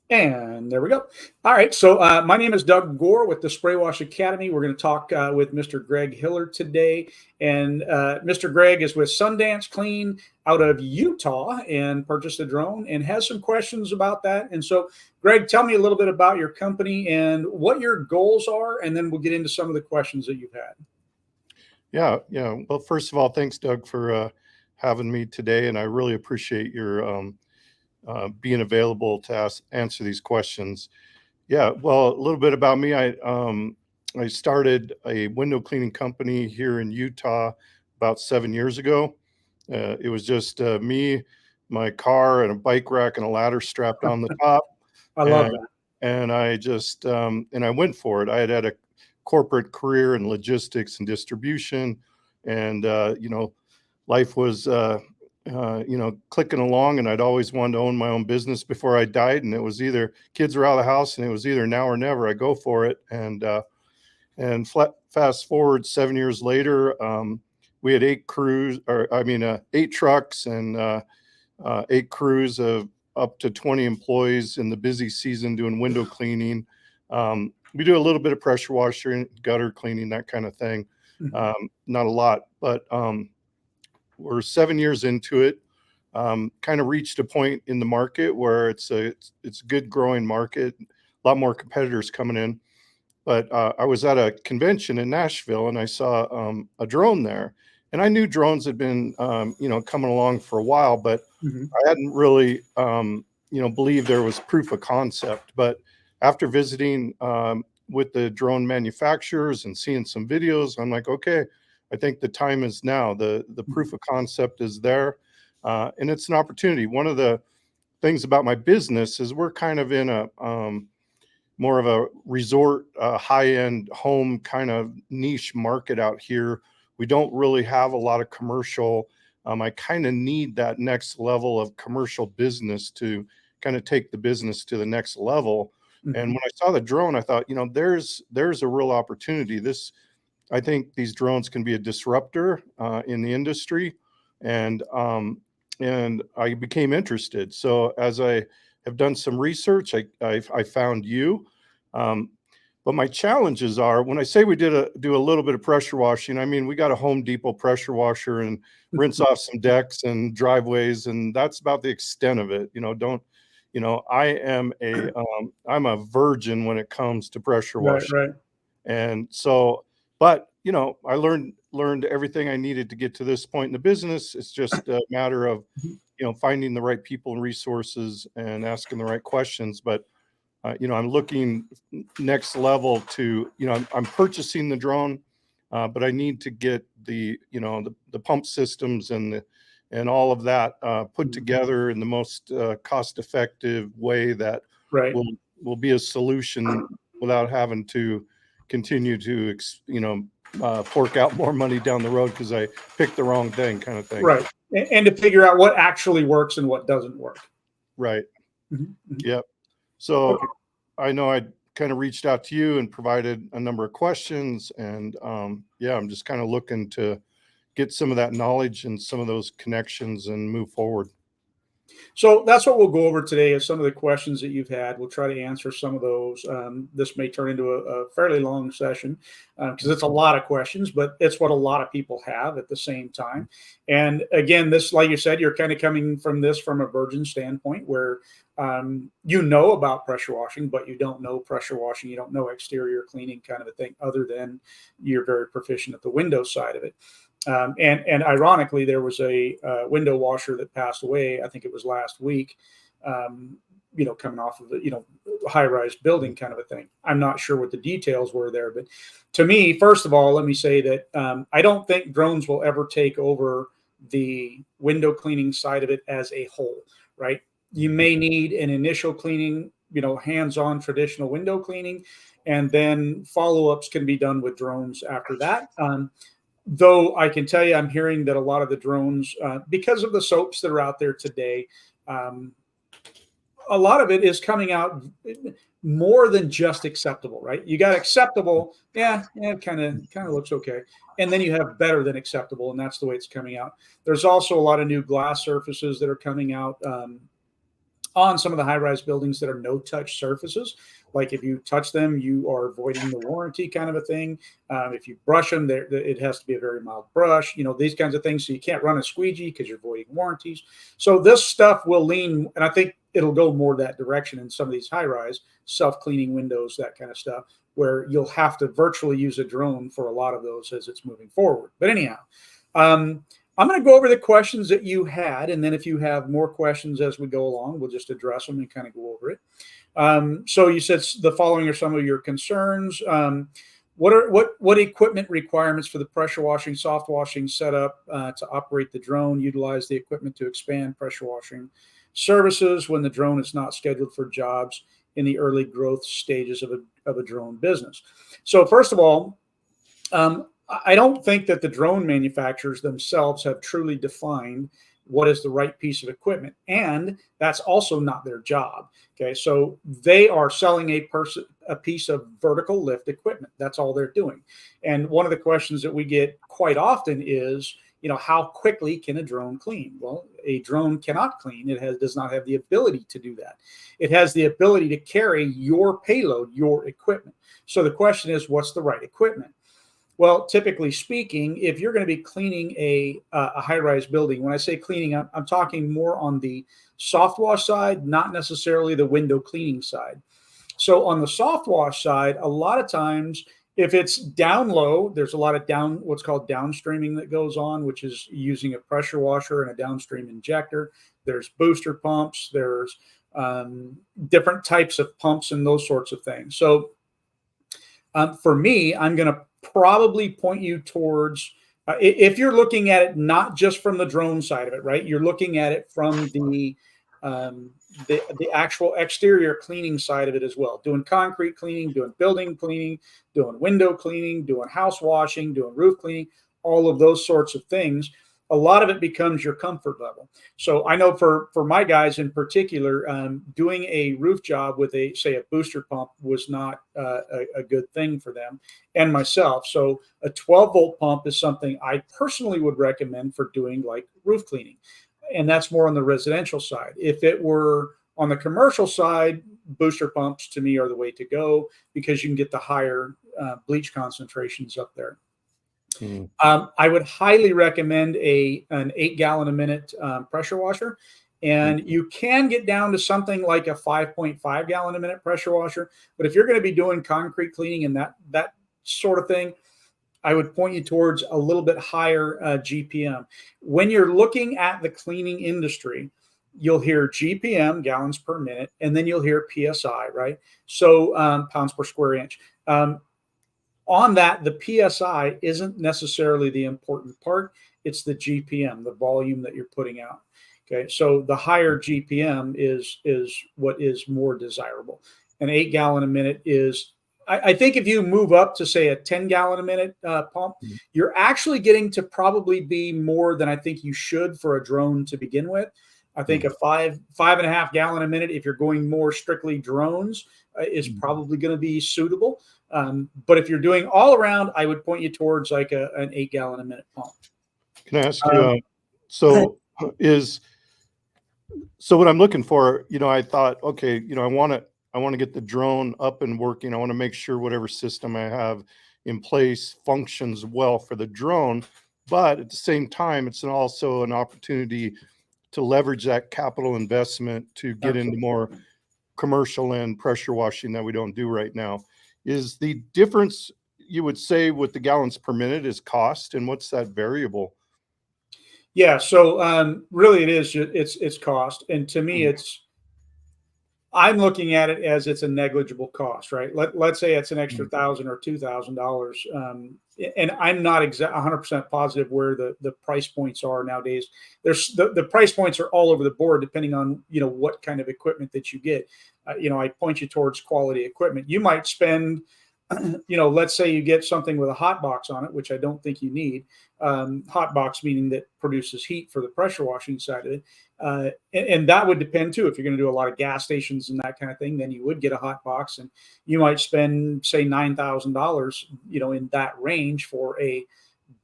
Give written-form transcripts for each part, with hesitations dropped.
And there we go. All right. So my name is Doug Gore with the Spray Wash Academy. We're going to talk with Mr. Greg Hiller today. And Mr. Greg is with Sundance Clean out of Utah and purchased a drone and has some questions about that. And so, Greg, tell me a little bit about your company and what your goals are, and then we'll get into some of the questions that you've had. Yeah. Well, first of all, thanks, Doug, for having me today, and I really appreciate your being available to answer these questions. Yeah, well, a little bit about me. I started a window cleaning company here in Utah about 7 years ago. It was just me, my car, and a bike rack and a ladder strapped on the top, I love and that. and I just and I went for it. I had a corporate career in logistics and distribution, and life was clicking along, and I'd always wanted to own my own business before I died. And it was either kids were out of the house, and it was either now or never. I go for it, and fast forward 7 years later, we had eight trucks and eight crews of up to 20 employees in the busy season doing window cleaning. We do a little bit of pressure washing, gutter cleaning, that kind of thing. Not a lot, but we're 7 years into it. Kind of reached a point in the market where it's a good growing market, a lot more competitors coming in. But I was at a convention in Nashville, and I saw a drone there, and I knew drones had been coming along for a while, but I hadn't really believed there was proof of concept. But after visiting with the drone manufacturers and seeing some videos, I'm like, okay, I think the time is now. The proof of concept is there, and it's an opportunity. One of the things about my business is we're kind of in a more of a resort, high-end home kind of niche market out here. We don't really have a lot of commercial. I kind of need that next level of commercial business to kind of take the business to the next level. And when I saw the drone, I thought, there's a real opportunity. I think these drones can be a disruptor in the industry, and I became interested. So as I have done some research, I found you. But my challenges are, when I say we do a little bit of pressure washing, I mean, we got a Home Depot pressure washer and rinse off some decks and driveways, and that's about the extent of it. I'm a virgin when it comes to pressure washing. Right. And so, but I learned everything I needed to get to this point in the business. It's just a matter of finding the right people and resources and asking the right questions. But I'm looking next level to, I'm purchasing the drone, but I need to get the pump systems and all of that put together in the most cost-effective way that will be a solution without having to continue to, fork out more money down the road because I picked the wrong thing, kind of thing. Right. And to figure out what actually works and what doesn't work. Right. Yep. So I know I kind of reached out to you and provided a number of questions, and I'm just kind of looking to get some of that knowledge and some of those connections and move forward. So that's what we'll go over today, is some of the questions that you've had. We'll try to answer some of those. This may turn into a fairly long session because it's a lot of questions, but it's what a lot of people have at the same time. And again, this, like you said, you're kind of coming from this from a virgin standpoint where about pressure washing, but you don't know pressure washing. You don't know exterior cleaning kind of a thing, other than you're very proficient at the window side of it. And ironically, there was a window washer that passed away. I think it was last week, coming off of the, high-rise building kind of a thing. I'm not sure what the details were there, but to me, first of all, let me say that I don't think drones will ever take over the window cleaning side of it as a whole, right? You may need an initial cleaning, hands-on traditional window cleaning, and then follow-ups can be done with drones after that. Though I can tell you, I'm hearing that a lot of the drones, because of the soaps that are out there today, a lot of it is coming out more than just acceptable, right? You got acceptable, it kind of looks okay, and then you have better than acceptable, and that's the way it's coming out. There's also a lot of new glass surfaces that are coming out. on some of the high-rise buildings that are no-touch surfaces. Like if you touch them, you are voiding the warranty, kind of a thing. If you brush them, it has to be a very mild brush, these kinds of things. So you can't run a squeegee because you're voiding warranties. So this stuff will lean, and I think it'll go more that direction in some of these high-rise, self-cleaning windows, that kind of stuff, where you'll have to virtually use a drone for a lot of those as it's moving forward. But anyhow, I'm going to go over the questions that you had, and then if you have more questions as we go along, we'll just address them and kind of go over it. So you said the following are some of your concerns. What equipment requirements for the pressure washing, soft washing setup to operate the drone? Utilize the equipment to expand pressure washing services when the drone is not scheduled for jobs in the early growth stages of a drone business. So first of all, I don't think that the drone manufacturers themselves have truly defined what is the right piece of equipment, and that's also not their job. Okay, so they are selling a piece of vertical lift equipment. That's all they're doing. And one of the questions that we get quite often is, how quickly can a drone clean? Well, a drone cannot clean. It does not have the ability to do that. It has the ability to carry your payload, your equipment. So the question is, what's the right equipment? Well, typically speaking, if you're going to be cleaning a high-rise building, when I say cleaning, I'm talking more on the soft wash side, not necessarily the window cleaning side. So on the soft wash side, a lot of times, if it's down low, there's a lot of what's called downstreaming that goes on, which is using a pressure washer and a downstream injector. There's booster pumps. There's different types of pumps and those sorts of things. So for me, I'm going to probably point you towards, if you're looking at it not just from the drone side of it, right? You're looking at it from the actual exterior cleaning side of it as well. Doing concrete cleaning, doing building cleaning, doing window cleaning, doing house washing, doing roof cleaning, all of those sorts of things. A lot of it becomes your comfort level. So I know for my guys in particular, doing a roof job with say a booster pump was not a good thing for them and myself. So a 12-volt pump is something I personally would recommend for doing like roof cleaning. And that's more on the residential side. If it were on the commercial side, booster pumps to me are the way to go because you can get the higher bleach concentrations up there. I would highly recommend an 8-gallon a minute pressure washer. And you can get down to something like a 5.5 gallon a minute pressure washer. But if you're going to be doing concrete cleaning and that sort of thing, I would point you towards a little bit higher GPM. When you're looking at the cleaning industry, you'll hear GPM, gallons per minute, and then you'll hear PSI, right? So pounds per square inch. On that, the PSI isn't necessarily the important part. It's the GPM, the volume that you're putting out. Okay, so the higher GPM is what is more desirable. An 8-gallon a minute is, I think if you move up to say a 10-gallon a minute pump, you're actually getting to probably be more than I think you should for a drone to begin with. I think a 5.5 gallon a minute, if you're going more strictly drones, is probably going to be suitable. But if you're doing all around, I would point you towards like an 8-gallon a minute pump. Can I ask you, so what I'm looking for, I thought, okay, I want to get the drone up and working. I want to make sure whatever system I have in place functions well for the drone. But at the same time, it's also an opportunity to leverage that capital investment to get into more commercial and pressure washing that we don't do right now. Is the difference, you would say, with the gallons per minute is cost, and what's that variable? Yeah, so really it is, it's cost. And to me, I'm looking at it as it's a negligible cost, right? Let's say it's an extra $1,000 or $2,000. And I'm not 100% positive where the price points are nowadays. There's the price points are all over the board, depending on, what kind of equipment that you get. I point you towards quality equipment. You might spend, let's say you get something with a hot box on it, which I don't think you need. Hot box meaning that produces heat for the pressure washing side of it. And that would depend too. If you're going to do a lot of gas stations and that kind of thing, then you would get a hot box, and you might spend, say, $9,000, in that range for a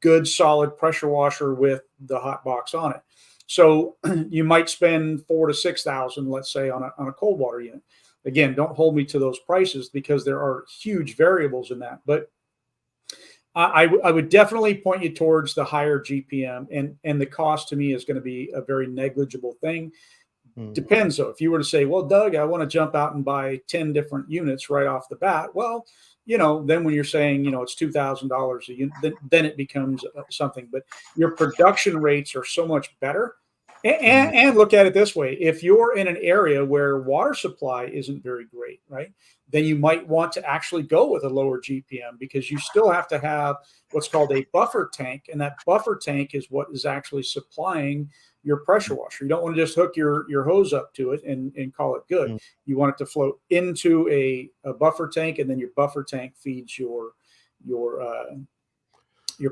good solid pressure washer with the hot box on it. So you might spend 4 to 6 thousand, let's say, on a cold water unit. Again, don't hold me to those prices because there are huge variables in that. But I would definitely point you towards the higher GPM, and the cost to me is going to be a very negligible thing. Mm. Depends though. If you were to say, well, Doug, I want to jump out and buy 10 different units right off the bat. Well, then when you're saying, it's $2,000 a unit, then it becomes something. But your production rates are so much better. And look at it this way: if you're in an area where water supply isn't very great, right, then you might want to actually go with a lower GPM, because you still have to have what's called a buffer tank, and that buffer tank is what is actually supplying your pressure washer. You don't want to just hook your hose up to it and call it good. Mm. You want it to flow into a buffer tank, and then your buffer tank feeds your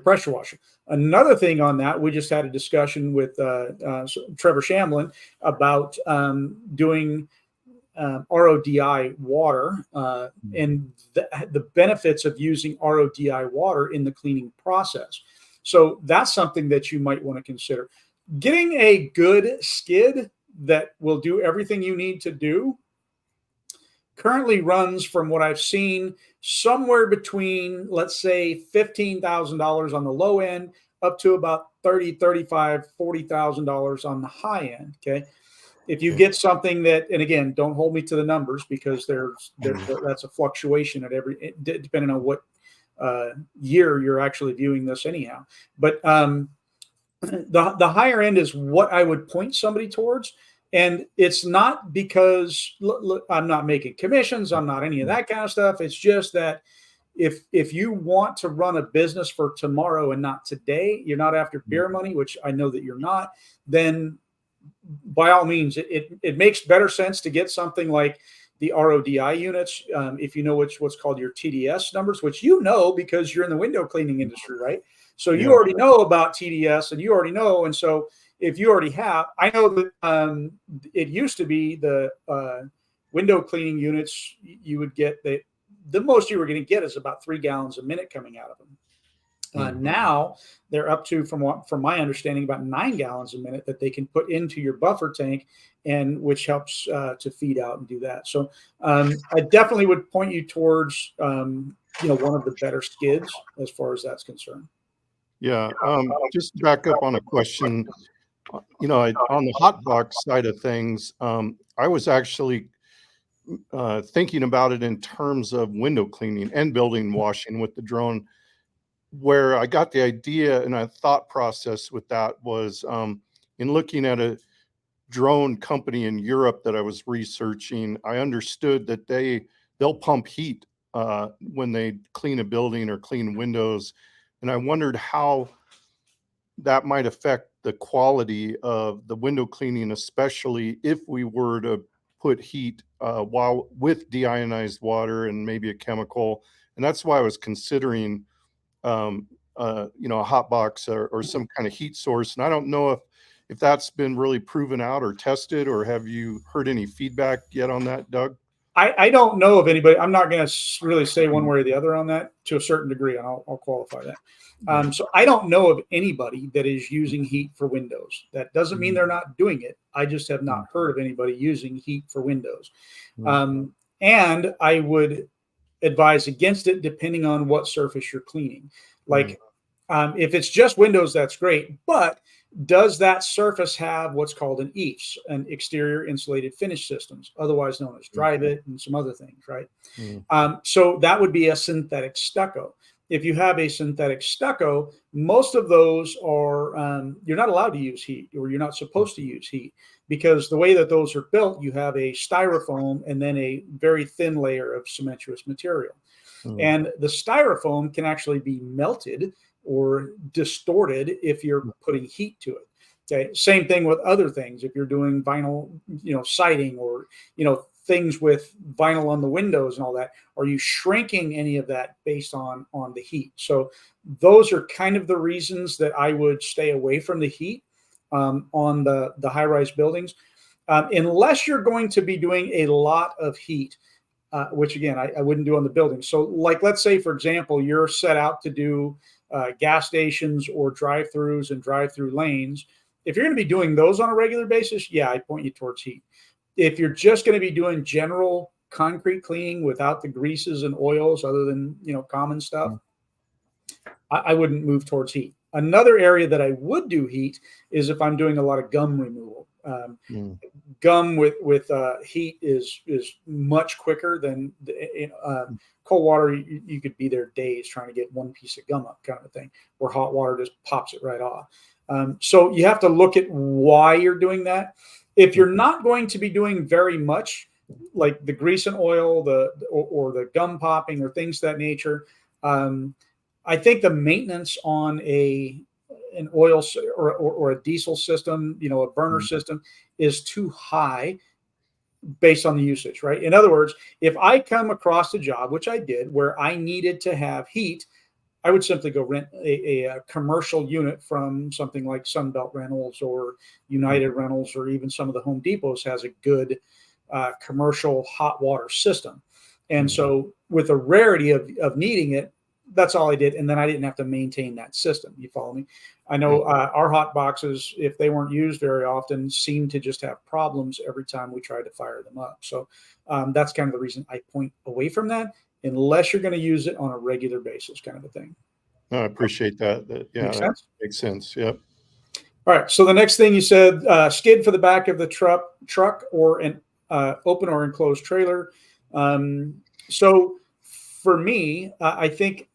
pressure washer. Another thing on that, we just had a discussion with Trevor Shamlin about doing RODI water and the benefits of using RODI water in the cleaning process. So that's something that you might want to consider. Getting a good skid that will do everything you need to do currently runs, from what I've seen, somewhere between, let's say, $15,000 on the low end up to about $40,000 on the high end. Okay. If you get something that, and again, don't hold me to the numbers, because that's a fluctuation at depending on what year you're actually viewing this anyhow. But the higher end is what I would point somebody towards. And it's not because look, I'm not making commissions, I'm not any of that kind of stuff. It's just that if you want to run a business for tomorrow and not today, you're not after beer money, which I know that you're not, then by all means, it makes better sense to get something like the RODI units. If you know what's called your TDS numbers, which because you're in the window cleaning industry, right? So you already know about TDS, and you already know. And so if you already have, I know that it used to be the window cleaning units, you would get the most you were going to get is about 3 gallons a minute coming out of them. Now they're up to, from my understanding, about 9 gallons a minute that they can put into your buffer tank, and which helps to feed out and do that. So I definitely would point you towards one of the better skids as far as that's concerned. Yeah. Just to back up on a question, on the hot box side of things, I was actually thinking about it in terms of window cleaning and building washing with the drone. Where I got the idea and a thought process with that was in looking at a drone company in Europe that I was researching. I understood that they'll pump heat when they clean a building or clean windows, and I wondered how that might affect the quality of the window cleaning, especially if we were to put heat while with deionized water and maybe a chemical. And that's why I was considering a hot box or some kind of heat source. And I don't know if that's been really proven out or tested, or have you heard any feedback yet on that, Doug? I don't know of anybody. I'm not going to really say one way or the other on that, to a certain degree, and I'll qualify that. So I don't know of anybody that is using heat for windows. That doesn't mean they're not doing it. I just have not heard of anybody using heat for windows. And I would advise against it, depending on what surface you're cleaning. Like if it's just windows, that's great. But does that surface have what's called an EIFS, an exterior insulated finish systems, otherwise known as dry-bit and some other things, right? So that would be a synthetic stucco. If you have a synthetic stucco, most of those are, you're not allowed to use heat, or you're not supposed to use heat, because the way that those are built, you have a styrofoam and then a very thin layer of cementitious material. And the styrofoam can actually be melted or distorted if you're putting heat to it. Okay. Same thing with other things. If you're doing vinyl, siding, or, things with vinyl on the windows and all that, are you shrinking any of that based on the heat? So those are kind of the reasons that I would stay away from the heat on the high-rise buildings, unless you're going to be doing a lot of heat, which again, I wouldn't do on the building. So like, let's say, for example, you're set out to do gas stations or drive-throughs and drive-through lanes, If you're going to be doing those on a regular basis, yeah, I point you towards heat. If you're just going to be doing general concrete cleaning without the greases and oils, other than common stuff, I wouldn't move towards heat. Another area that I would do heat is if I'm doing a lot of gum removal. Mm. Gum with heat is much quicker than cold water. You could be there days trying to get one piece of gum up, kind of a thing, where hot water just pops it right off. So you have to look at why you're doing that. If you're not going to be doing very much, like the grease and oil, or the gum popping or things of that nature, I think the maintenance on an oil or a diesel system, a burner system, is too high based on the usage, right? In other words, if I come across a job, which I did, where I needed to have heat, I would simply go rent a commercial unit from something like Sunbelt Rentals or United Rentals, or even some of the Home Depots has a good commercial hot water system. And so with the rarity of needing it, that's all I did. And then I didn't have to maintain that system. You follow me? I know our hot boxes, if they weren't used very often, seemed to just have problems every time we tried to fire them up. So that's kind of the reason I point away from that, unless you're going to use it on a regular basis, kind of a thing. I appreciate that. Yeah, Makes sense? Makes sense. Yep. All right. So the next thing you said, skid for the back of the truck or an open or enclosed trailer. So for me, I think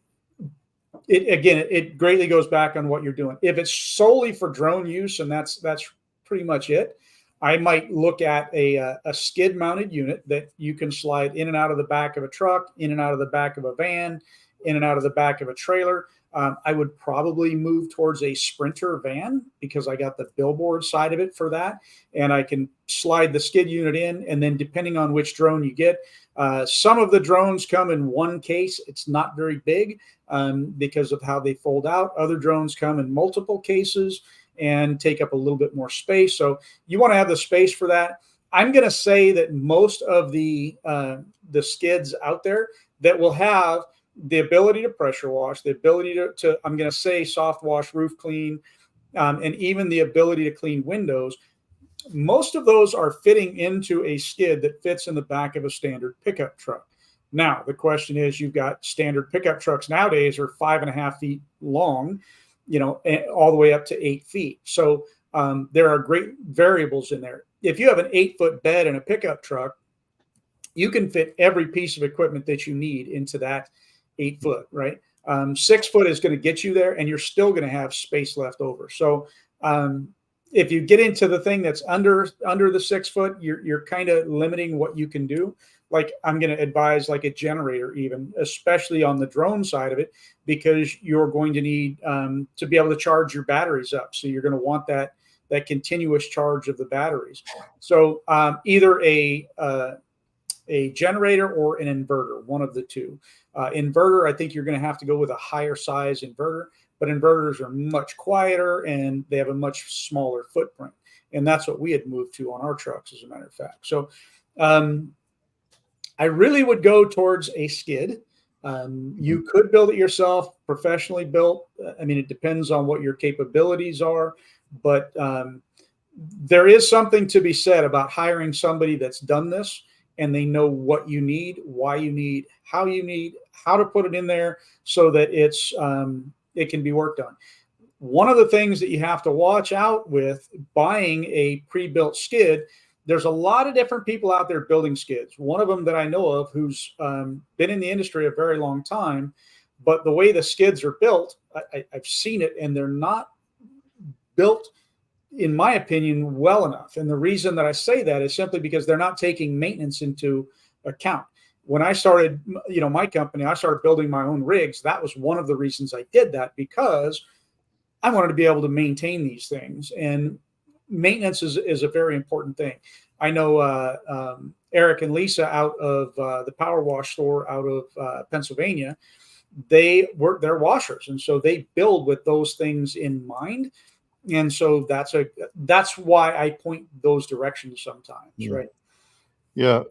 it greatly goes back on what you're doing. If it's solely for drone use, and that's pretty much it, I might look at a skid mounted unit that you can slide in and out of the back of a truck, in and out of the back of a van, in and out of the back of a trailer. I would probably move towards a Sprinter van, because I got the billboard side of it for that. And I can slide the skid unit in, and then depending on which drone you get, some of the drones come in one case. It's not very big because of how they fold out. Other drones come in multiple cases and take up a little bit more space. So you want to have the space for that. I'm going to say that most of the skids out there that will have the ability to pressure wash, the ability to I'm going to say soft wash, roof clean, and even the ability to clean windows, most of those are fitting into a skid that fits in the back of a standard pickup truck. Now, the question is, you've got standard pickup trucks nowadays are 5.5 feet long, all the way up to 8 feet. So there are great variables in there. If you have an 8-foot bed in a pickup truck, you can fit every piece of equipment that you need into that 8 foot, right? 6 foot is going to get you there, and you're still going to have space left over. So if you get into the thing that's under the 6 foot, you're kind of limiting what you can do. Like, I'm going to advise like a generator, even, especially on the drone side of it, because you're going to need to be able to charge your batteries up. So you're going to want that continuous charge of the batteries. So either a generator or an inverter, one of the two. Inverter, I think you're going to have to go with a higher size inverter, but inverters are much quieter and they have a much smaller footprint. And that's what we had moved to on our trucks, as a matter of fact. So I really would go towards a skid. You could build it yourself, professionally built. I mean, it depends on what your capabilities are, but there is something to be said about hiring somebody that's done this, and they know what you need, why you need, how to put it in there so that it can be worked on. One of the things that you have to watch out with buying a pre-built skid, there's a lot of different people out there building skids. One of them that I know of, who's been in the industry a very long time, but the way the skids are built, I've seen it, and they're not built, in my opinion, well enough. And the reason that I say that is simply because they're not taking maintenance into account. When I started, my company, I started building my own rigs. That was one of the reasons I did that, because I wanted to be able to maintain these things. And maintenance is a very important thing. I know Eric and Lisa out of the Power Wash store out of Pennsylvania, they're washers. And so they build with those things in mind. And so that's why I point those directions sometimes, right? Yeah.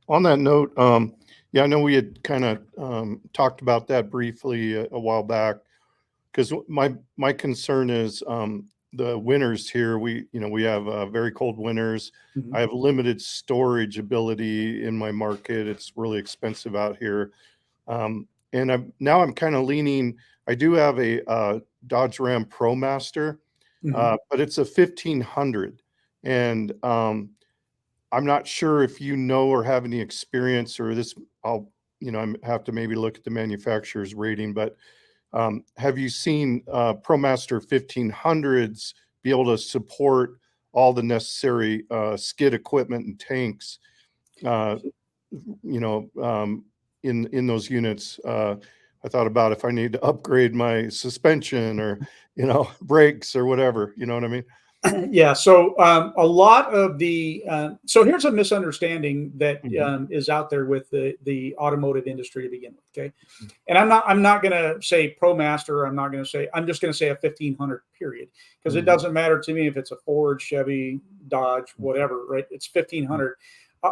On that note, I know we had kind of talked about that briefly a while back, because my concern is the winters here, we have very cold winters. Mhm. I have limited storage ability in my market. It's really expensive out here. And I'm kind of leaning. I do have a Dodge Ram ProMaster, Mhm. but it's a 1500, and I'm not sure if you know or have any experience or this. I have to maybe look at the manufacturer's rating, but have you seen ProMaster 1500s be able to support all the necessary skid equipment and tanks? Uh, you know, in those units. I thought about if I need to upgrade my suspension or brakes or whatever. You know what I mean? Yeah. So a lot of the so here's a misunderstanding that Mhm. is out there with the automotive industry to begin with. Okay, and I'm not going to say ProMaster. I'm just going to say a 1500 period, because it Mhm. doesn't matter to me if it's a Ford, Chevy, Dodge, whatever. Right? It's 1500.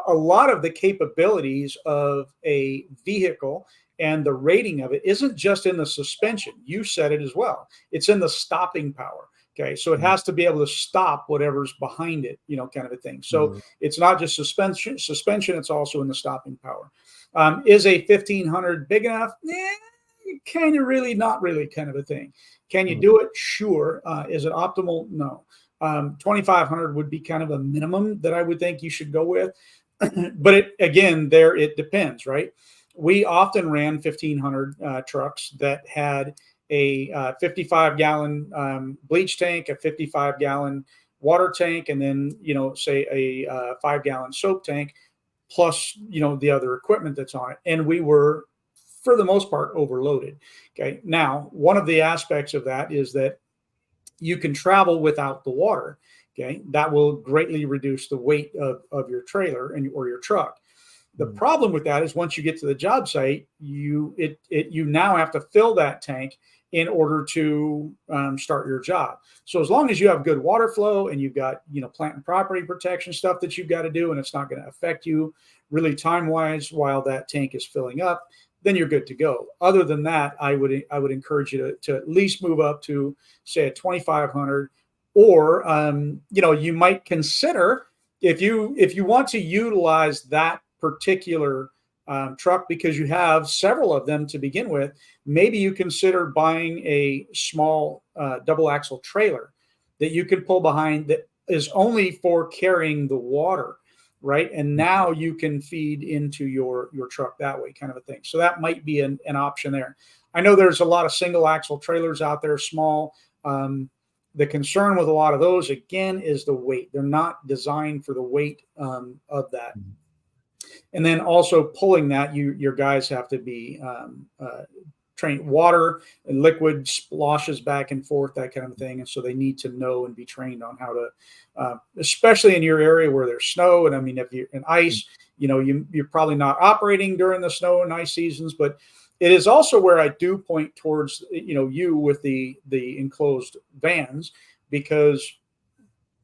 A lot of the capabilities of a vehicle and the rating of it isn't just in the suspension. You said it as well. It's in the stopping power. Okay, so it Mhm. has to be able to stop whatever's behind it, kind of a thing. So Mhm. it's not just suspension. Suspension, it's also in the stopping power. Is a 1500 big enough? Kind of, really, not really, kind of a thing. Can you Mhm. do it? Sure. Is it optimal? No. 2500 would be kind of a minimum that I would think you should go with. But it depends, right? We often ran 1500 trucks that had a 55-gallon bleach tank, a 55-gallon water tank, and then say a 5-gallon soap tank, plus the other equipment that's on it, and we were, for the most part, overloaded. Okay, now one of the aspects of that is that you can travel without the water. Okay, that will greatly reduce the weight of your trailer or your truck. The Mhm. problem with that is once you get to the job site, you now have to fill that tank in order to start your job. So as long as you have good water flow and you've got plant and property protection stuff that you've got to do, and it's not going to affect you really time wise while that tank is filling up, then you're good to go. Other than that, I would encourage you to at least move up to, say, a 2500, or you might consider, if you want to utilize that particular truck because you have several of them to begin with, maybe you consider buying a small double axle trailer that you can pull behind, that is only for carrying the water, right? And now you can feed into your truck that way, kind of a thing. So that might be an option there. I know there's a lot of single axle trailers out there, small. The concern with a lot of those, again, is the weight. They're not designed for the weight of that. And then also pulling that, your guys have to be trained. Water and liquid splashes back and forth, that kind of thing, and so they need to know and be trained on how to, especially in your area where there's snow. And I mean, if you're in ice, you're probably not operating during the snow and ice seasons, but it is also where I do point towards you with the enclosed vans, because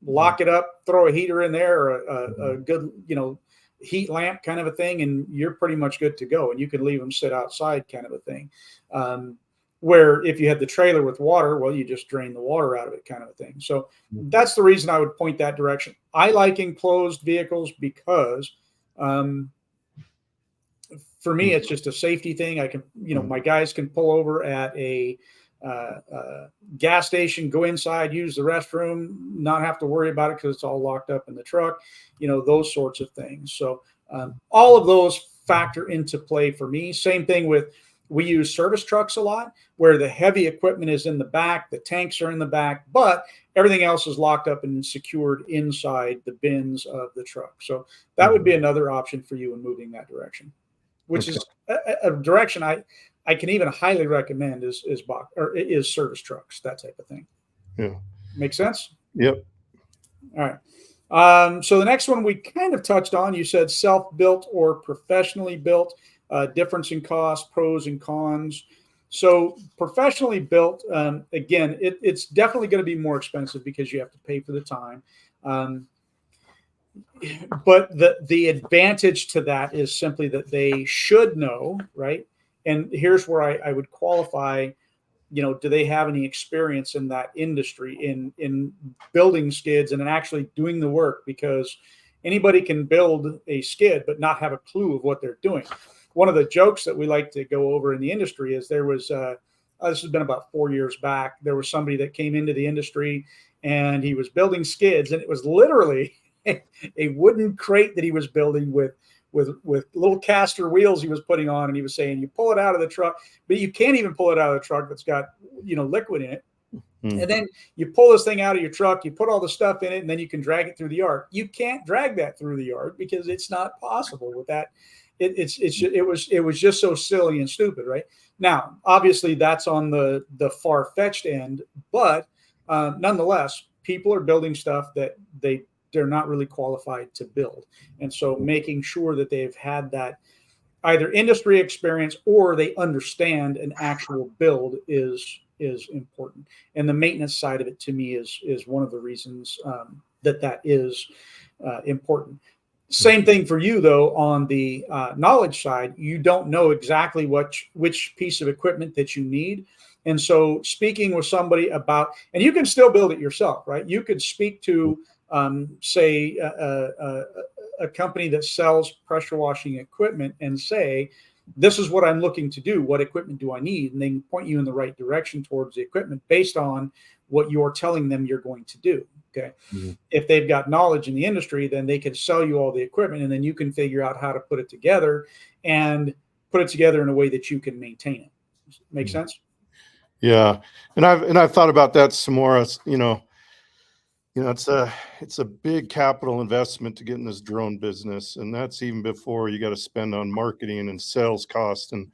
Mhm. lock it up, throw a heater in there, or a Mhm. good, heat lamp, kind of a thing, and you're pretty much good to go. And you can leave them sit outside, kind of a thing. Um, where if you had the trailer with water, well, you just drain the water out of it, kind of a thing. So that's the reason I would point that direction. I like enclosed vehicles because, um, for me, Mhm. it's just a safety thing. I can, Mhm. my guys can pull over at a gas station, go inside, use the restroom, not have to worry about it because it's all locked up in the truck, those sorts of things. So all of those factor into play for me. Same thing with, we use service trucks a lot, where the heavy equipment is in the back, the tanks are in the back, but everything else is locked up and secured inside the bins of the truck. So that would be Mhm. another option for you in moving that direction, which Okay. is a direction I can even highly recommend, is service trucks, that type of thing. Yeah. Make sense? Yep. All right. So the next one we kind of touched on. You said self-built or professionally built, difference in cost, pros and cons. So professionally built, again, it's definitely going to be more expensive because you have to pay for the time. Um, but the advantage to that is simply that they should know, right? And here's where I would qualify do they have any experience in that industry in building skids and in actually doing the work? Because anybody can build a skid but not have a clue of what they're doing. One of the jokes that we like to go over in the industry is there was this has been about 4 years back. There was somebody that came into the industry and he was building skids, and it was literally a wooden crate that he was building with little caster wheels he was putting on, and he was saying you pull it out of the truck, but you can't even pull it out of the truck that's got liquid in it. And then you pull this thing out of your truck, you put all the stuff in it, and then you can drag it through the yard. You can't drag that through the yard because it's not possible with that. It was just so silly and stupid, right? Now, obviously, that's on the far-fetched end, but nonetheless, people are building stuff that they're not really qualified to build, and so making sure that they've had that either industry experience or they understand an actual build is important. And the maintenance side of it, to me, is one of the reasons that is important. Same thing for you, though, on the knowledge side. You don't know exactly which piece of equipment that you need. And so speaking with somebody about, and you can still build it yourself, right? You could speak to, say, a company that sells pressure washing equipment and say, this is what I'm looking to do. What equipment do I need? And they can point you in the right direction towards the equipment based on what you're telling them you're going to do. Okay. Mm-hmm. If they've got knowledge in the industry, then they can sell you all the equipment, and then you can figure out how to put it together and put it together in a way that you can maintain it. Make sense? Yeah. And I've thought about that some more. It's a big capital investment to get in this drone business, and that's even before you got to spend on marketing and sales costs. And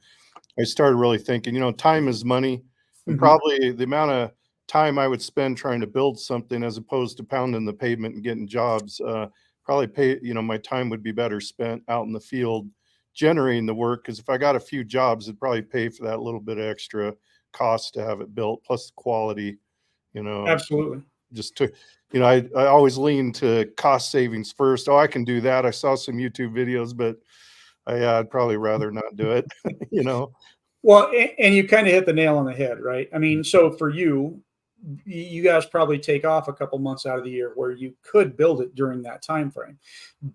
I started really thinking, time is money, and probably the amount of time I would spend trying to build something as opposed to pounding the pavement and getting jobs, my time would be better spent out in the field generating the work. Because if I got a few jobs, it'd probably pay for that little bit of extra cost to have it built, plus the quality, Absolutely. Just to, I always lean to cost savings first. Oh, I can do that. I saw some YouTube videos, but I'd probably rather not do it, Well, and you kind of hit the nail on the head, right? I mean, so for you guys probably take off a couple months out of the year where you could build it during that time frame.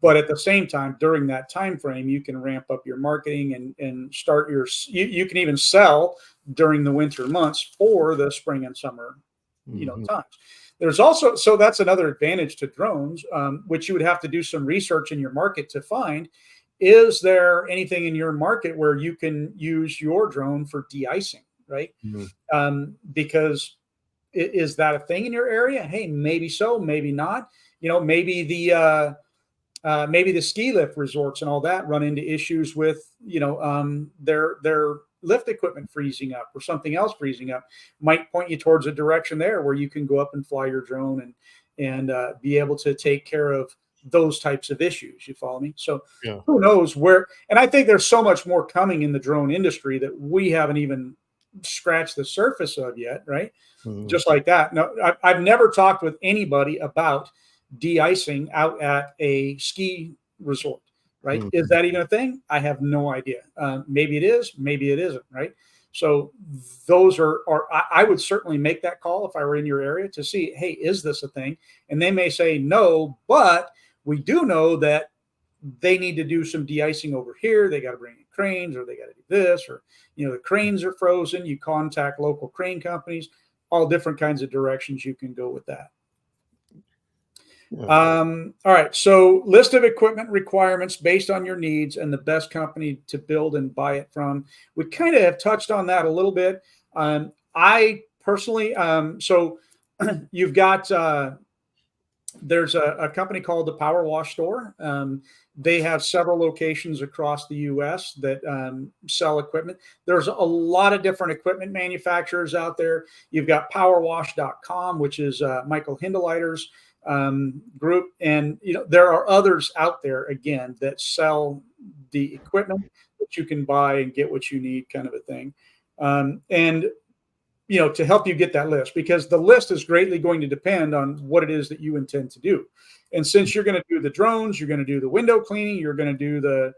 But at the same time, during that time frame, you can ramp up your marketing and start you can even sell during the winter months for the spring and summer, times. There's also, so that's another advantage to drones, which you would have to do some research in your market to find. Is there anything in your market where you can use your drone for de-icing, right? Because is that a thing in your area? Hey, maybe so, maybe not. Maybe the ski lift resorts and all that run into issues with, their lift equipment freezing up or something else freezing up. Might point you towards a direction there where you can go up and fly your drone and be able to take care of those types of issues. You follow me? So Who knows where, and I think there's so much more coming in the drone industry that we haven't even scratched the surface of yet. Right. Just like that. No, I've never talked with anybody about de-icing out at a ski resort. Right. Is that even a thing? I have no idea. Maybe it is, maybe it isn't. Right. So those are I would certainly make that call if I were in your area to see, hey, is this a thing? And they may say no, but we do know that they need to do some de-icing over here. They got to bring in cranes, or they got to do this, or, the cranes are frozen. You contact local crane companies, all different kinds of directions you can go with that. All right. So list of equipment requirements based on your needs and the best company to build and buy it from. We kind of have touched on that a little bit. I personally, so you've got, there's a company called the Power Wash Store. They have several locations across the U.S. that sell equipment. There's a lot of different equipment manufacturers out there. You've got powerwash.com, which is Michael Hindeleiter's group. And, there are others out there, again, that sell the equipment that you can buy and get what you need, kind of a thing. And to help you get that list, because the list is greatly going to depend on what it is that you intend to do. And since you're going to do the drones, you're going to do the window cleaning, you're going to do the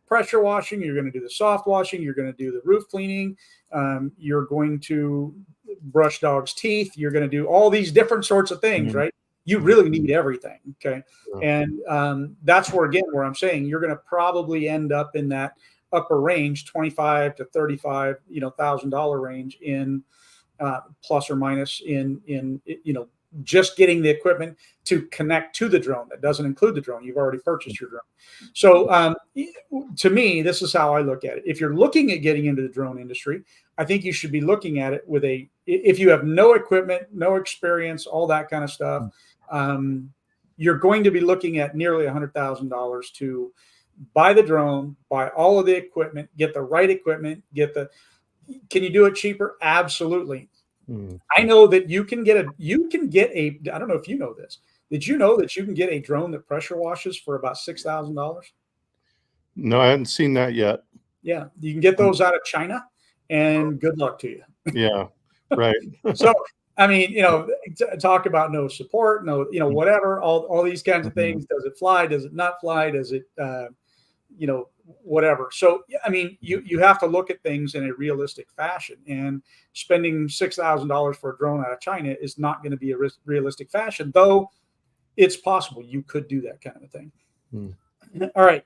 pressure washing, you're going to do the soft washing, you're going to do the roof cleaning, you're going to brush dogs' teeth, you're going to do all these different sorts of things, right? You really need everything. Okay. Yeah. And that's where, again, where I'm saying you're going to probably end up in that upper range, 25 to 35, $1,000 range in plus or minus in just getting the equipment to connect to the drone. That doesn't include the drone. You've already purchased your drone. So to me, this is how I look at it. If you're looking at getting into the drone industry, I think you should be looking at it with if you have no equipment, no experience, all that kind of stuff, you're going to be looking at nearly $100,000 to buy the drone, buy all of the equipment, get the right equipment, can you do it cheaper? Absolutely. I know that you can get a, I don't know if you know this. Did you know that you can get a drone that pressure washes for about $6,000? No, I hadn't seen that yet. Yeah. You can get those out of China, and good luck to you. Yeah. Right. So, I mean, talk about no support, no, whatever, all these kinds of things. Does it fly? Does it not fly? Does it, whatever. So, I mean, you have to look at things in a realistic fashion, and spending $6,000 for a drone out of China is not going to be a realistic fashion, though it's possible you could do that kind of a thing. All right.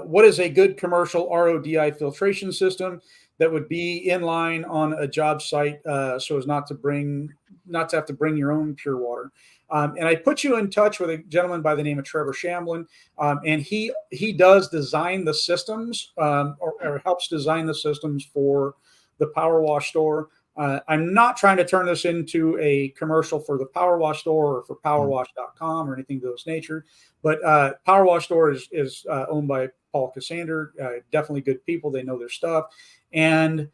What is a good commercial RODI filtration system that would be in line on a job site so as not to have to bring your own pure water? And I put you in touch with a gentleman by the name of Trevor Shamblin, and he does design the systems or helps design the systems for the Power Wash store. I'm not trying to turn this into a commercial for the Power Wash store or for powerwash.com or anything of those nature, but Power Wash store is owned by Paul Cassander. Definitely good people. They know their stuff. And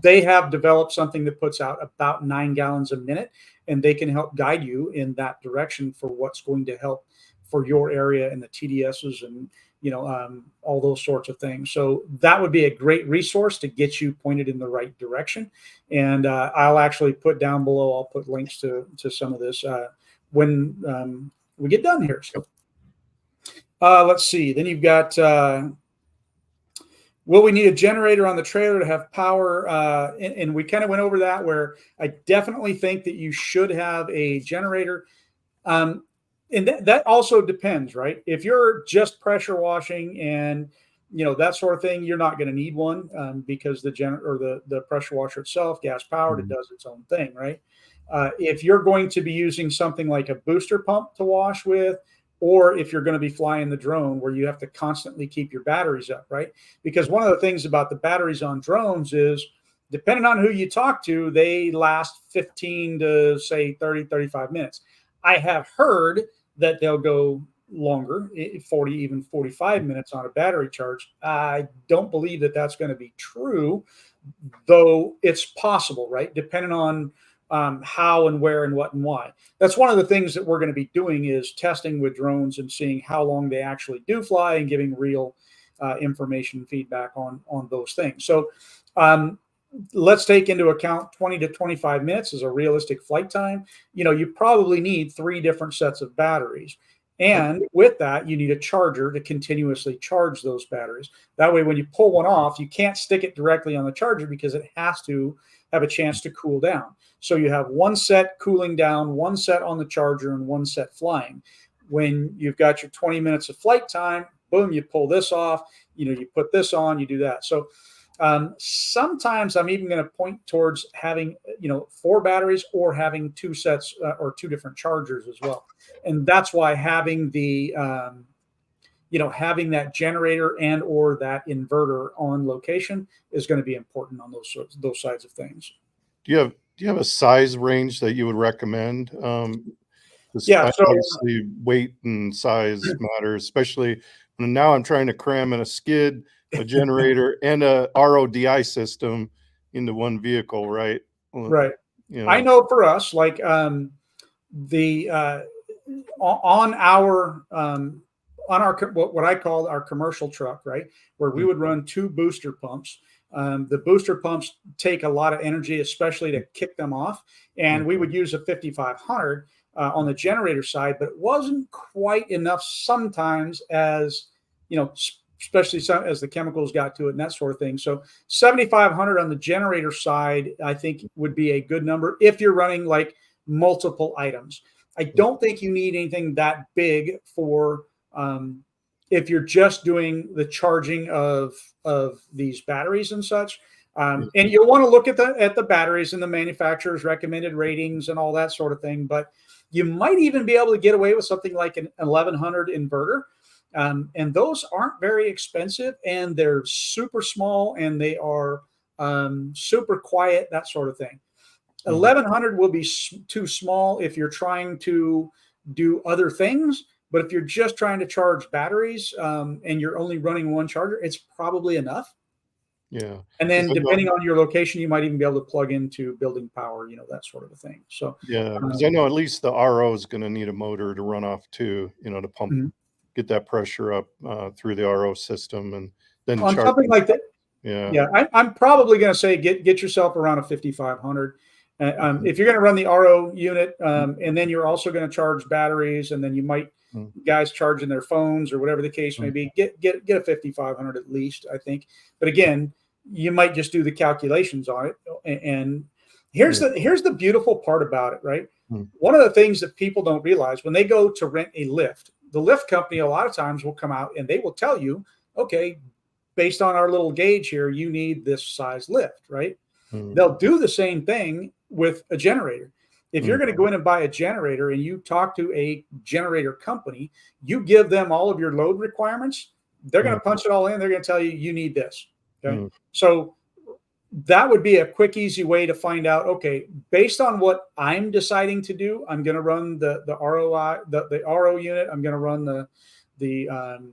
they have developed something that puts out about 9 gallons a minute, and they can help guide you in that direction for what's going to help for your area and the TDSs and all those sorts of things. So that would be a great resource to get you pointed in the right direction. And I'll actually put down below, I'll put links to some of this when we get done here. So let's see. Then you've got, will we need a generator on the trailer to have power? And we kind of went over that, where I definitely think that you should have a generator. And that also depends, right? If you're just pressure washing and that sort of thing, you're not going to need one because the pressure washer itself, gas powered, it does its own thing, right? If you're going to be using something like a booster pump to wash with, or if you're going to be flying the drone where you have to constantly keep your batteries up, right? Because one of the things about the batteries on drones is, depending on who you talk to, they last 15 to say 30, 35 minutes. I have heard that they'll go longer, 40, even 45 minutes on a battery charge. I don't believe that that's going to be true, though it's possible, right? Depending on how and where and what and why. That's one of the things that we're going to be doing, is testing with drones and seeing how long they actually do fly and giving real information feedback on those things. So let's take into account 20 to 25 minutes as a realistic flight time. You probably need 3 different sets of batteries. And with that, you need a charger to continuously charge those batteries. That way, when you pull one off, you can't stick it directly on the charger because it has to have a chance to cool down. So you have one set cooling down, one set on the charger, and one set flying. When you've got your 20 minutes of flight time, boom, you pull this off, you put this on, you do that. So sometimes I'm even going to point towards having, 4 batteries or having 2 sets or 2 different chargers as well. And that's why having the, having that generator and or that inverter on location is going to be important on those sides of things. Do you have a size range that you would recommend? Yeah. So obviously weight and size matter, especially when now I'm trying to cram in a skid, a generator, and a RODI system into one vehicle, right? Right. I know for us, like on our what I call our commercial truck, right, where we would run 2 booster pumps. The booster pumps take a lot of energy, especially to kick them off, and we would use a 5500. on the generator side, but it wasn't quite enough sometimes as, especially as the chemicals got to it and that sort of thing. So 7,500 on the generator side, I think would be a good number if you're running like multiple items. I don't think you need anything that big for if you're just doing the charging of these batteries and such. And you'll want to look at the batteries and the manufacturer's recommended ratings and all that sort of thing. But you might even be able to get away with something like an 1100 inverter. And those aren't very expensive, and they're super small, and they are super quiet, that sort of thing. 1100 will be too small if you're trying to do other things. But if you're just trying to charge batteries and you're only running one charger, it's probably enough. Yeah. And then depending on your location, you might even be able to plug into building power, that sort of a thing. So yeah, because I know at least the RO is going to need a motor to run off too, to pump, get that pressure up through the RO system, and then on charge something like that. Yeah. I'm probably going to say get yourself around a 5,500. If you're going to run the RO unit, and then you're also going to charge batteries, and then you might guys charging their phones or whatever the case may be, get a 5,500 at least, I think. But again, you might just do the calculations on it. And here's the beautiful part about it, right? One of the things that people don't realize when they go to rent a lift, the lift company a lot of times will come out and they will tell you, okay, based on our little gauge here, you need this size lift, right? They'll do the same thing with a generator. If you're going to go in and buy a generator and you talk to a generator company, you give them all of your load requirements, they're going to punch it all in. They're going to tell you, you need this. Okay. So that would be a quick, easy way to find out, okay, based on what I'm deciding to do, I'm going to run the RO unit. I'm going to run the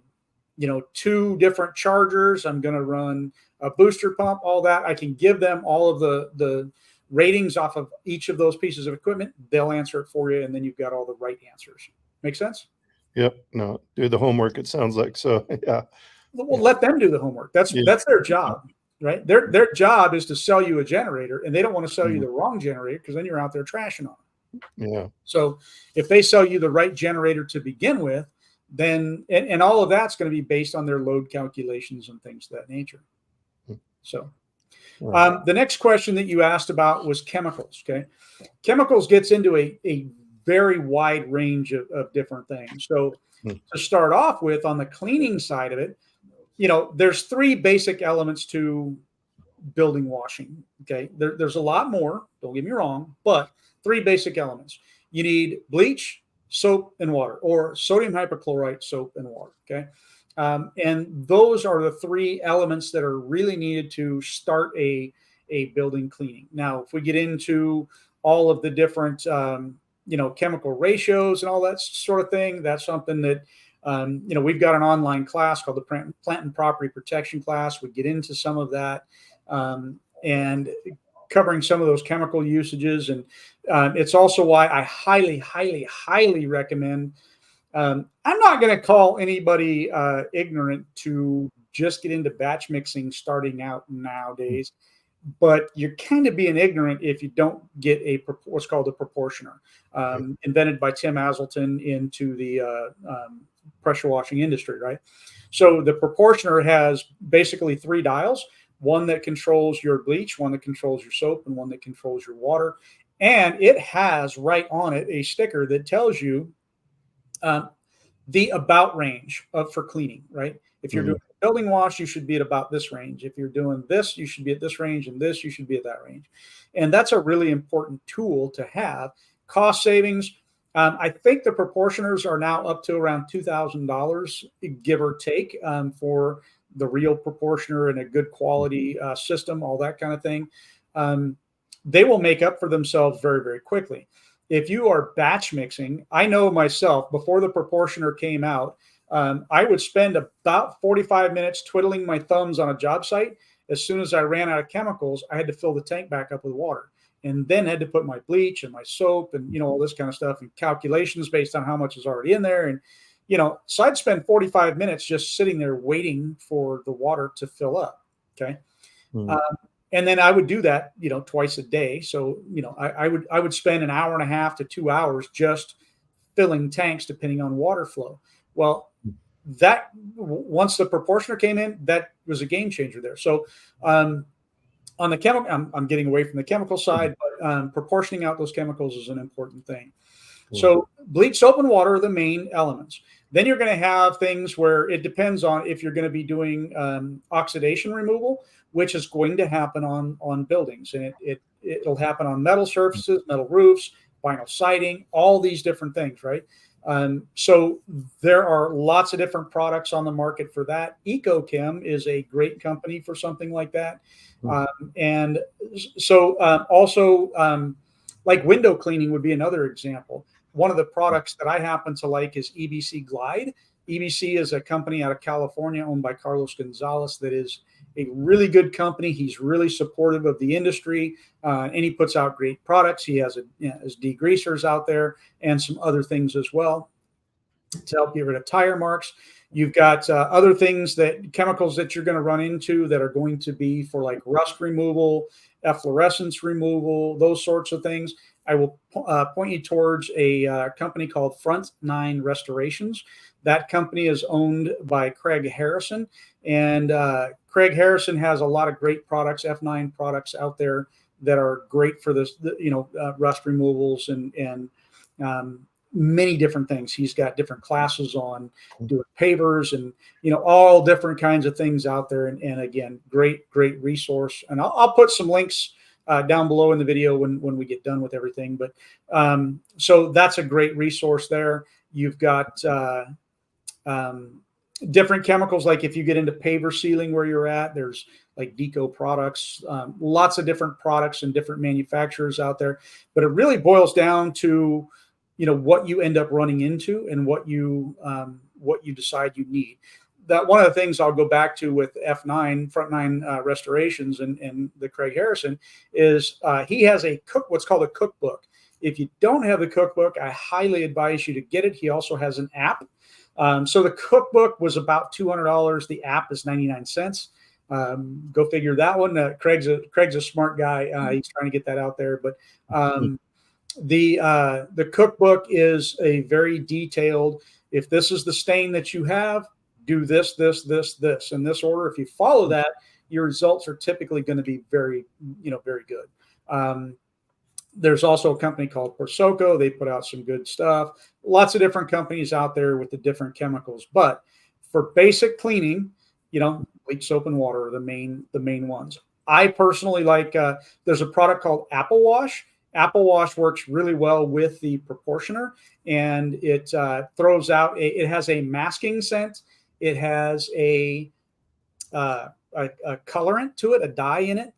2 different chargers. I'm going to run a booster pump, all that. I can give them all of the ratings off of each of those pieces of equipment. They'll answer it for you, and then you've got all the right answers. Make sense? Yep. No, do the homework, it sounds like. So yeah. Well, let them do the homework. That's their job, right? Their job is to sell you a generator, and they don't want to sell you the wrong generator, because then you're out there trashing on it. Yeah. So if they sell you the right generator to begin with, then and all of that's going to be based on their load calculations and things of that nature. So the next question that you asked about was chemicals. Okay. Chemicals gets into a very wide range of different things. So to start off with, on the cleaning side of it, there's 3 basic elements to building washing. Okay. There's a lot more, don't get me wrong, but 3 basic elements. You need bleach, soap, and water, or sodium hypochlorite, soap, and water. Okay. And those are the 3 elements that are really needed to start a building cleaning. Now, if we get into all of the different, chemical ratios and all that sort of thing, that's something that, we've got an online class called the Plant and Property Protection class. We get into some of that and covering some of those chemical usages. And it's also why I highly, highly, highly recommend. I'm not going to call anybody ignorant to just get into batch mixing starting out nowadays, but you're kind of being ignorant if you don't get what's called a proportioner, invented by Tim Aselton into the pressure washing industry, right? So the proportioner has basically 3 dials: one that controls your bleach, one that controls your soap, and one that controls your water. And it has right on it a sticker that tells you the about range for cleaning, right? If you're doing a building wash, you should be at about this range. If you're doing this, you should be at this range, and this, you should be at that range. And that's a really important tool to have. Cost savings. I think the proportioners are now up to around $2,000, give or take, for the real proportioner and a good quality system, all that kind of thing. They will make up for themselves very, very quickly. If you are batch mixing, I know myself, before the proportioner came out, I would spend about 45 minutes twiddling my thumbs on a job site. As soon as I ran out of chemicals, I had to fill the tank back up with water, and then had to put my bleach and my soap and, all this kind of stuff, and calculations based on how much is already in there. And, so I'd spend 45 minutes just sitting there waiting for the water to fill up. Okay. And then I would do that, twice a day. So, I would spend an hour and a half to 2 hours just filling tanks, depending on water flow. Well, that once the proportioner came in, that was a game changer there. So, on the chemical, I'm getting away from the chemical side, but proportioning out those chemicals is an important thing. So bleach, soap, and water are the main elements. Then you're going to have things where it depends on if you're going to be doing oxidation removal, which is going to happen on buildings, and it'll happen on metal surfaces, metal roofs, vinyl siding, all these different things, right? So there are lots of different products on the market for that. EcoChem is a great company for something like that. And so also like window cleaning would be another example. One of the products that I happen to like is EBC Glide. EBC is a company out of California owned by Carlos Gonzalez that is a really good company. He's really supportive of the industry, and he puts out great products. He has his degreasers out there and some other things as well to help get rid of tire marks. You've got other things chemicals that you're going to run into that are going to be for like rust removal, efflorescence removal, those sorts of things. I will point you towards a company called Front 9 Restorations. That company is owned by Craig Harrison, and Craig Harrison has a lot of great products, F9 products out there that are great for this, rust removals and many different things. He's got different classes on doing pavers and all different kinds of things out there. And again, great resource. And I'll put some links down below in the video when we get done with everything. But so that's a great resource there. You've got different chemicals, like if you get into paver sealing where you're at, there's like Deco products, lots of different products and different manufacturers out there. But it really boils down to what you end up running into and what you decide you need. That one of the things I'll go back to with F9 Front 9 Restorations and the Craig Harrison is he has what's called a cookbook. If you don't have the cookbook, I highly advise you to get it. He also has an app. So the cookbook was about $200. The app is 99 cents. Go figure that one. Craig's a smart guy. He's trying to get that out there, but the cookbook is a very detailed. If this is the stain that you have, do this in this order. If you follow that, your results are typically going to be very good. There's also a company called Persoco. They put out some good stuff. Lots of different companies out there with the different chemicals. But for basic cleaning, bleach, soap, and water are the main ones. I personally like. There's a product called Apple Wash. Apple Wash works really well with the proportioner, and it throws out. It has a masking scent. It has a colorant to it, a dye in it.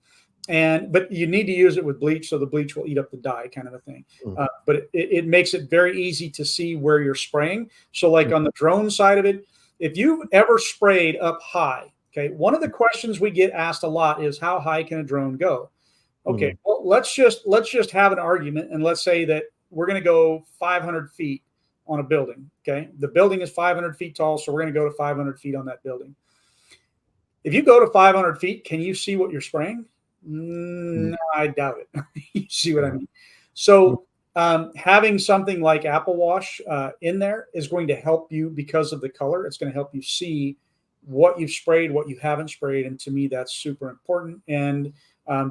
But you need to use it with bleach, so the bleach will eat up the dye, kind of a thing. But it makes it very easy to see where you're spraying. So like on the drone side of it, if you've ever sprayed up high, okay, one of the questions we get asked a lot is how high can a drone go? Okay, well, let's just have an argument, and let's say that we're going to go 500 feet on a building. Okay, the building is 500 feet tall, so we're going to go to 500 feet on that building. If you go to 500 feet, can you see what you're spraying? No, I doubt it. You see what I mean? So having something like Apple Wash in there is going to help you because of the color. It's going to help you see what you've sprayed, what you haven't sprayed, and to me, that's super important. And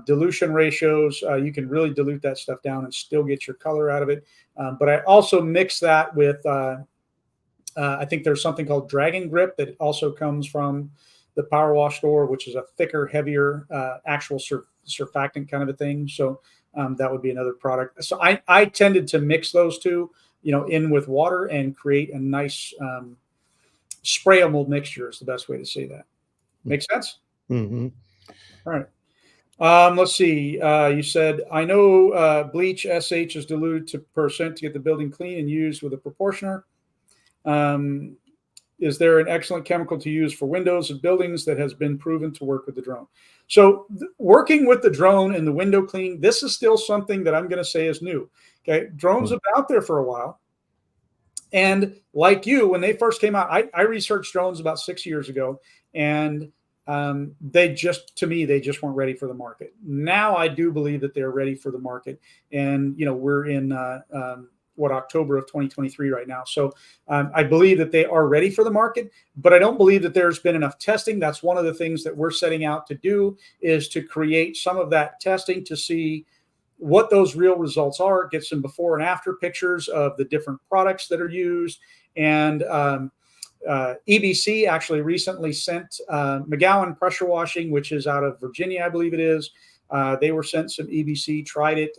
dilution ratios, you can really dilute that stuff down and still get your color out of it. But I also mix that with, I think there's something called Dragon Grip that also comes from the Power Wash store, which is a thicker, heavier, actual surfactant kind of a thing. So that would be another product. So I tended to mix those two, in with water and create a nice sprayable mixture is the best way to say that. Make sense? Mm-hmm. All right. Let's see. You said, I know bleach SH is diluted to percent to get the building clean and used with a proportioner. Is there an excellent chemical to use for windows of buildings that has been proven to work with the drone? So working with the drone and the window cleaning, this is still something that I'm going to say is new. Okay. Drones have been out there for a while. And like you, when they first came out, I researched drones about 6 years ago. And to me, they just weren't ready for the market. Now I do believe that they're ready for the market. And, we're in October of 2023 right now. So I believe that they are ready for the market, but I don't believe that there's been enough testing. That's one of the things that we're setting out to do, is to create some of that testing to see what those real results are, get some before and after pictures of the different products that are used. And EBC actually recently sent McGowan Pressure Washing, which is out of Virginia, I believe it is. They were sent some EBC, tried it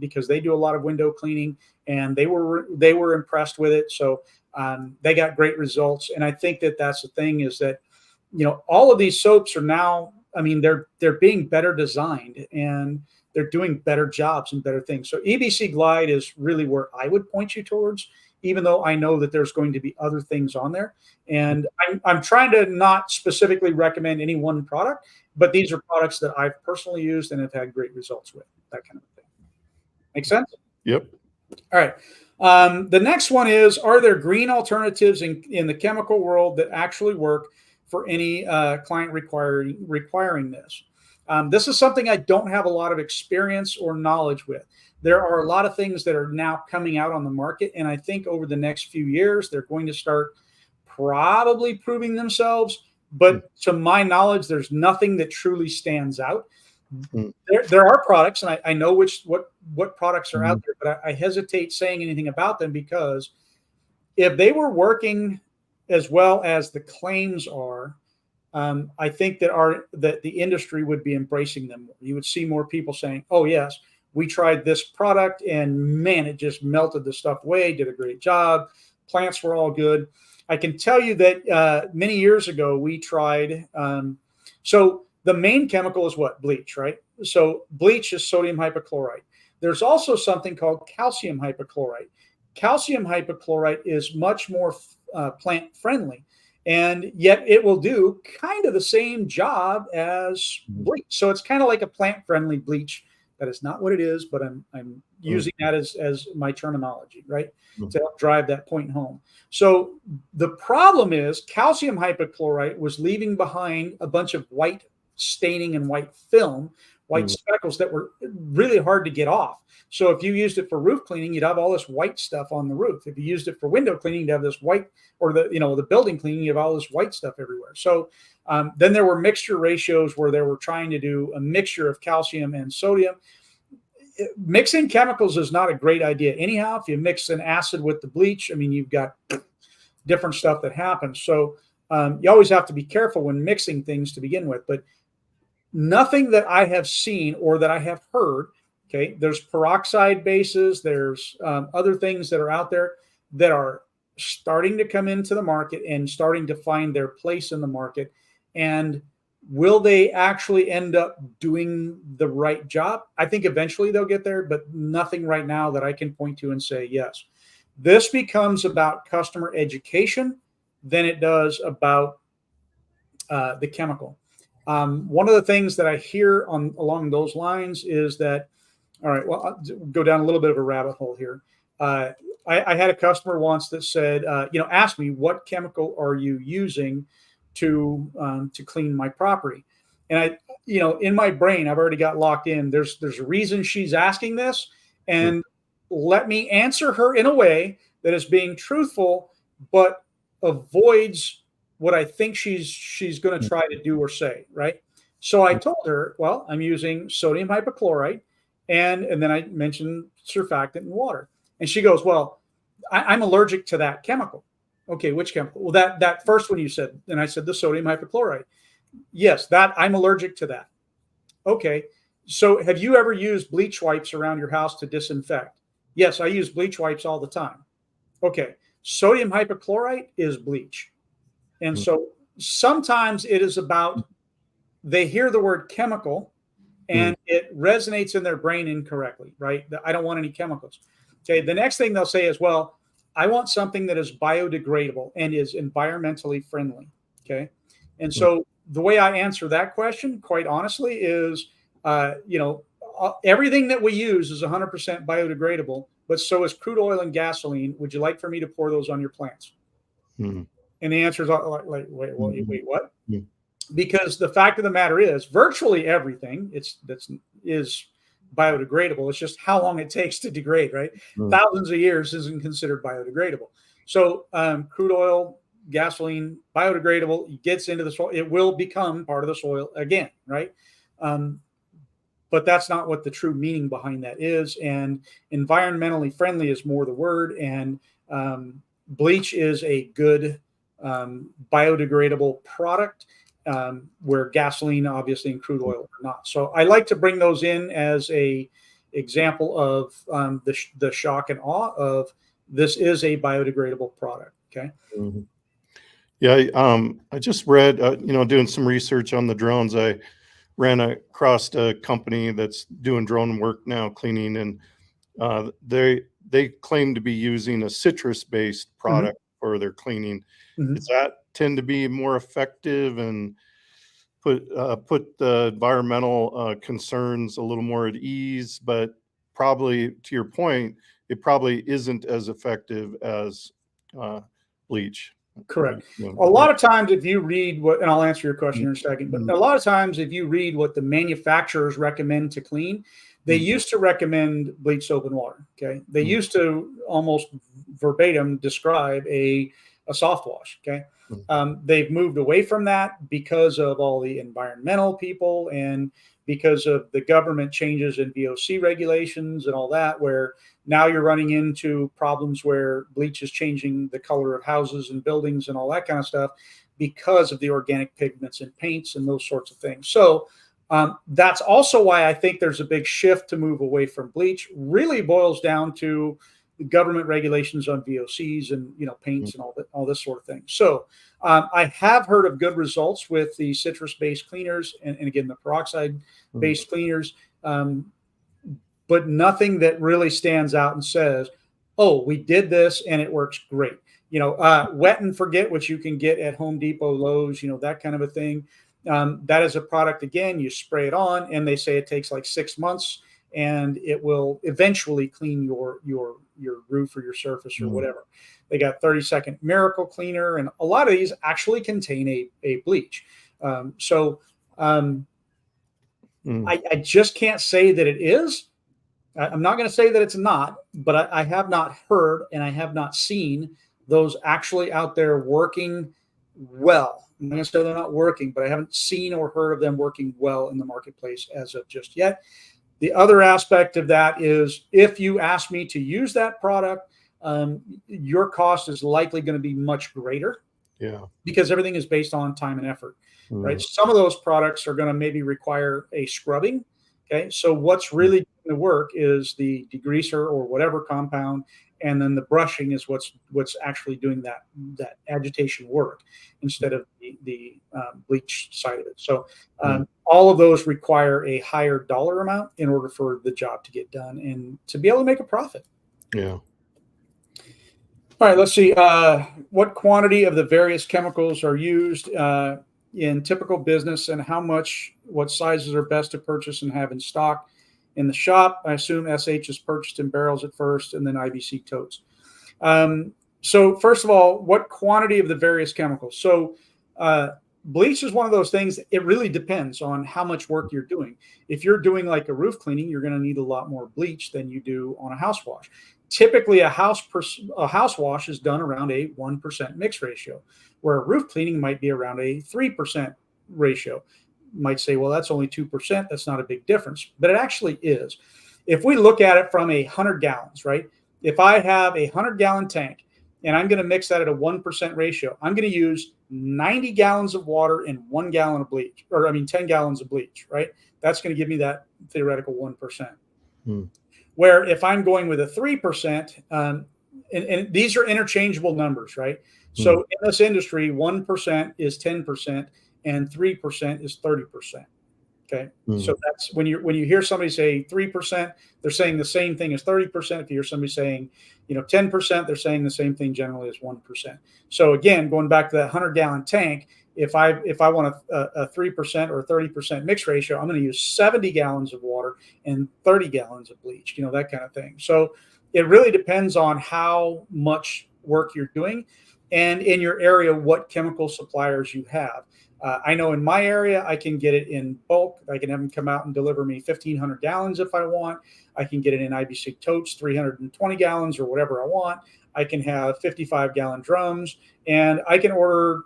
because they do a lot of window cleaning, and they were impressed with it. So they got great results. And I think that that's the thing, is that all of these soaps are now, I mean, they're being better designed, and they're doing better jobs and better things. So EBC Glide is really where I would point you towards, even though I know that there's going to be other things on there. And I'm trying to not specifically recommend any one product, but these are products that I've personally used and have had great results with, that kind of thing. Make sense? Yep. All right. The next one is, are there green alternatives in the chemical world that actually work for any client requiring this? This is something I don't have a lot of experience or knowledge with. There are a lot of things that are now coming out on the market, and I think over the next few years, they're going to start probably proving themselves. But to my knowledge, there's nothing that truly stands out. There are products, and I know what products are out there, but I hesitate saying anything about them, because if they were working as well as the claims are, I think that the industry would be embracing them more. You would see more people saying, "Oh yes, we tried this product, and man, it just melted the stuff away. Did a great job. Plants were all good." I can tell you that many years ago we tried. So the main chemical is what? Bleach, right? So bleach is sodium hypochlorite. There's also something called calcium hypochlorite. Calcium hypochlorite is much more plant friendly, and yet it will do kind of the same job as bleach. So it's kind of like a plant friendly bleach. That is not what it is, but I'm using that as my terminology, right? To help drive that point home. So the problem is, calcium hypochlorite was leaving behind a bunch of white staining and white film, white speckles that were really hard to get off. So if you used it for roof cleaning, you'd have all this white stuff on the roof. If you used it for window cleaning, you'd have this white, or the building cleaning, you have all this white stuff everywhere. So then there were mixture ratios where they were trying to do a mixture of calcium and sodium. Mixing chemicals is not a great idea anyhow. If you mix an acid with the bleach, I mean, you've got different stuff that happens. So you always have to be careful when mixing things to begin with. But nothing that I have seen or that I have heard, okay, there's peroxide bases, there's other things that are out there that are starting to come into the market and starting to find their place in the market. And will they actually end up doing the right job? I think eventually they'll get there, but nothing right now that I can point to and say yes. This becomes about customer education than it does about the chemical. One of the things that I hear along those lines is that, all right, well, I'll go down a little bit of a rabbit hole here. I had a customer once that said, asked me, what chemical are you using to clean my property? And I, in my brain, I've already got locked in. There's a reason she's asking this, and let me answer her in a way that is being truthful, but avoids what I think she's going to try to do or say, right? So I told her, well, I'm using sodium hypochlorite, and then I mentioned surfactant and water. And she goes, well, I'm allergic to that chemical. Okay, which chemical? Well, that first one you said. And I said the sodium hypochlorite. Yes, that I'm allergic to that. Okay, so have you ever used bleach wipes around your house to disinfect? Yes, I use bleach wipes all the time. Okay, sodium hypochlorite is bleach. And so sometimes it is about, they hear the word chemical and it resonates in their brain incorrectly, right? I don't want any chemicals. Okay, the next thing they'll say is, well, I want something that is biodegradable and is environmentally friendly. Okay, and so the way I answer that question, quite honestly, is, everything that we use is 100% biodegradable, but so is crude oil and gasoline. Would you like for me to pour those on your plants? And the answer is like, wait, what? because the fact of the matter is virtually everything is biodegradable. It's just how long it takes to degrade, right? Mm. Thousands of years isn't considered biodegradable. So crude oil, gasoline, biodegradable, it gets into the soil, it will become part of the soil again, right? Um, but that's not what the true meaning behind that is. And environmentally friendly is more the word. And bleach is a good biodegradable product, where gasoline, obviously, and crude oil are not. So I like to bring those in as a example of the shock and awe of this is a biodegradable product. Okay. Mhm. Yeah, I just read, doing some research on the drones. I ran across a company that's doing drone work now, cleaning, and they claim to be using a citrus-based Mm-hmm. product for their cleaning. Mm-hmm. Does that tend to be more effective and put the environmental concerns a little more at ease? But probably, to your point, it probably isn't as effective as uh, bleach. Correct. Yeah. A lot of times, if you read what, and I'll answer your question in a second, but Mm, a lot of times, if you read what the manufacturers recommend to clean, they mm, used to recommend bleach, soap, and water. Okay. They mm, used to almost verbatim describe a soft wash. Okay. mm, They've moved away from that because of all the environmental people and because of the government changes in VOC regulations and all that, where now you're running into problems where bleach is changing the color of houses and buildings and all that kind of stuff because of the organic pigments in paints and those sorts of things. So that's also why I think there's a big shift to move away from bleach. Really boils down to the government regulations on VOCs and mm, paints and all this sort of thing. So I have heard of good results with the citrus-based cleaners and again the mm, peroxide-based cleaners. But nothing that really stands out and says, "Oh, we did this and it works great." Wet and forget, which you can get at Home Depot, Lowe's, that kind of a thing. That is a product. Again, you spray it on, and they say it takes like 6 months, and it will eventually clean your roof or your surface or mm, whatever. They got 30-second miracle cleaner, and a lot of these actually contain a bleach. So mm. I just can't say that it is. I'm not going to say that it's not, but I have not heard and I have not seen those actually out there working well. I'm not going to say they're not working, but I haven't seen or heard of them working well in the marketplace as of just yet. The other aspect of that is if you ask me to use that product, your cost is likely going to be much greater Yeah. because everything is based on time and effort, right? Mm, Some of those products are going to maybe require a scrubbing. Okay. So what's mm, really going to work is the degreaser or whatever compound, and then the brushing is what's actually doing that agitation work instead of the bleach side of it. So mm. all of those require a higher dollar amount in order for the job to get done and to be able to make a profit. Yeah. All right, let's see. What quantity of the various chemicals are used in typical business, and what sizes are best to purchase and have in stock in the shop? I assume SH is purchased in barrels at first, and then IBC totes. So, first of all, what quantity of the various chemicals? So, bleach is one of those things. It really depends on how much work you're doing. If you're doing like a roof cleaning, you're going to need a lot more bleach than you do on a house wash. Typically, a house wash is done around a 1% mix ratio, where a roof cleaning might be around a 3% ratio. You might say, well, that's only 2%. That's not a big difference, but it actually is. If we look at it from 100 gallons, right? If I have a 100-gallon tank and I'm going to mix that at a 1% ratio, I'm going to use 90 gallons of water and 1 gallon of bleach, 10 gallons of bleach, right? That's going to give me that theoretical 1%. Mm, Where if I'm going with a 3%, and these are interchangeable numbers, right? So mm, in this industry, 1% is 10% and 3% is 30%. Okay. mm. So that's when you hear somebody say 3%, they're saying the same thing as 30%. If you hear somebody saying, 10%, they're saying the same thing generally as 1%. So again, going back to that 100-gallon tank, if I want a 3% or 30% mix ratio, I'm going to use 70 gallons of water and 30 gallons of bleach, that kind of thing. So it really depends on how much work you're doing. and in your area what chemical suppliers you have. I know in my area, I can get it in bulk. I can have them come out and deliver me 1,500 gallons if I want. I can get it in IBC totes, 320 gallons or whatever I want. I can have 55-gallon drums, and I can order,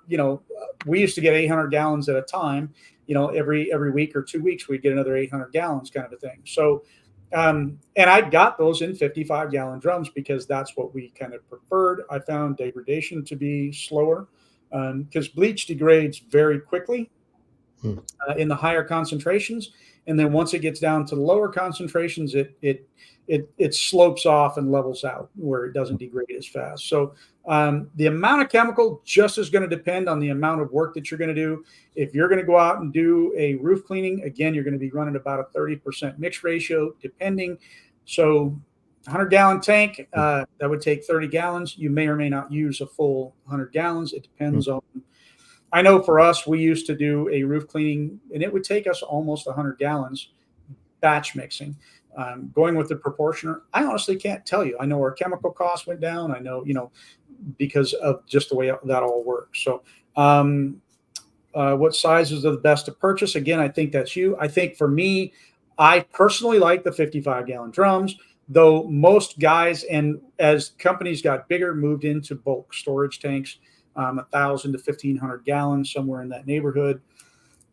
we used to get 800 gallons at a time. Every week or 2 weeks, we'd get another 800 gallons kind of a thing. So, and I got those in 55-gallon drums because that's what we kind of preferred. I found degradation to be slower because bleach degrades very quickly in the higher concentrations, and then once it gets down to the lower concentrations, it slopes off and levels out where it doesn't degrade as fast. So the amount of chemical just is going to depend on the amount of work that you're going to do. If you're going to go out and do a roof cleaning, again, you're going to be running about a 30% mix ratio, depending. So 100-gallon tank, that would take 30 gallons. You may or may not use a full 100 gallons. It depends on. I know for us, we used to do a roof cleaning, and it would take us almost 100 gallons batch mixing. Going with the proportioner, I honestly can't tell you. I know our chemical costs went down. I know, because of just the way that all works. So what sizes are the best to purchase? Again, I think that's you. I think for me, I personally like the 55-gallon drums, though most guys, and as companies got bigger, moved into bulk storage tanks, 1,000 to 1,500 gallons, somewhere in that neighborhood.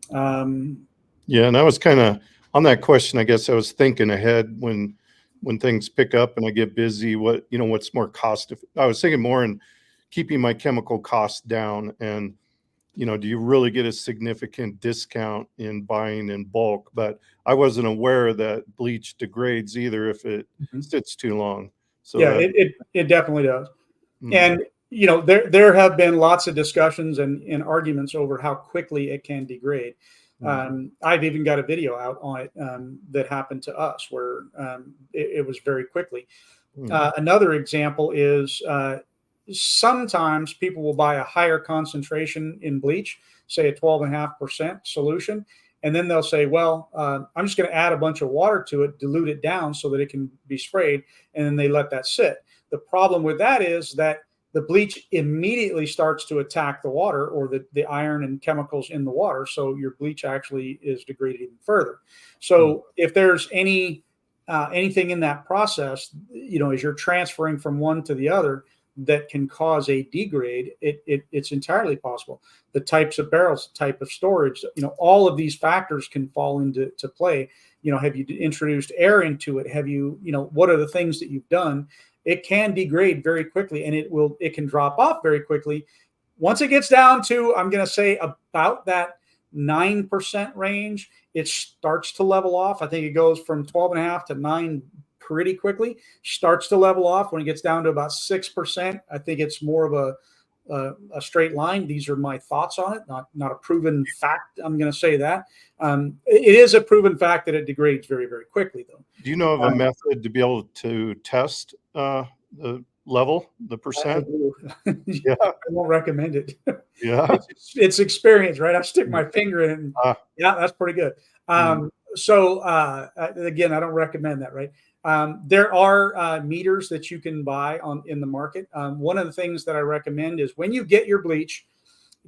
Yeah, and I was kind of on that question. I guess I was thinking ahead when things pick up and I get busy. What's more cost? I was thinking more in keeping my chemical costs down, and do you really get a significant discount in buying in bulk? But I wasn't aware that bleach degrades either if it sits too long. So yeah, it definitely does. And there have been lots of discussions and arguments over how quickly it can degrade. I've even got a video out on it that happened to us where it was very quickly. Another example is sometimes people will buy a higher concentration in bleach, say a 12.5% solution, and then they'll say, well, I'm just going to add a bunch of water to it, dilute it down so that it can be sprayed, and then they let that sit. The problem with that is that the bleach immediately starts to attack the water or the iron and chemicals in the water. So your bleach actually is degraded even further. So if there's anything in that process, as you're transferring from one to the other that can cause a degrade, it's entirely possible. The types of barrels, the type of storage, all of these factors can fall into play. Have you introduced air into it? Have you, what are the things that you've done? It can degrade very quickly, and it can drop off very quickly. Once it gets down to, I'm going to say about that 9% range, it starts to level off. I think it goes from 12.5 to 9 pretty quickly, starts to level off. When it gets down to about 6%, I think it's more of a straight line. These are my thoughts on it, not a proven fact. I'm going to say that. It is a proven fact that it degrades very, very quickly, though. Do you know of a method to be able to test the level, the percent? Yeah, I won't recommend it. Yeah, it's experience, right? I stick my finger in. Yeah, that's pretty good. So again, I don't recommend that, right? There are meters that you can buy in the market. One of the things that I recommend is when you get your bleach,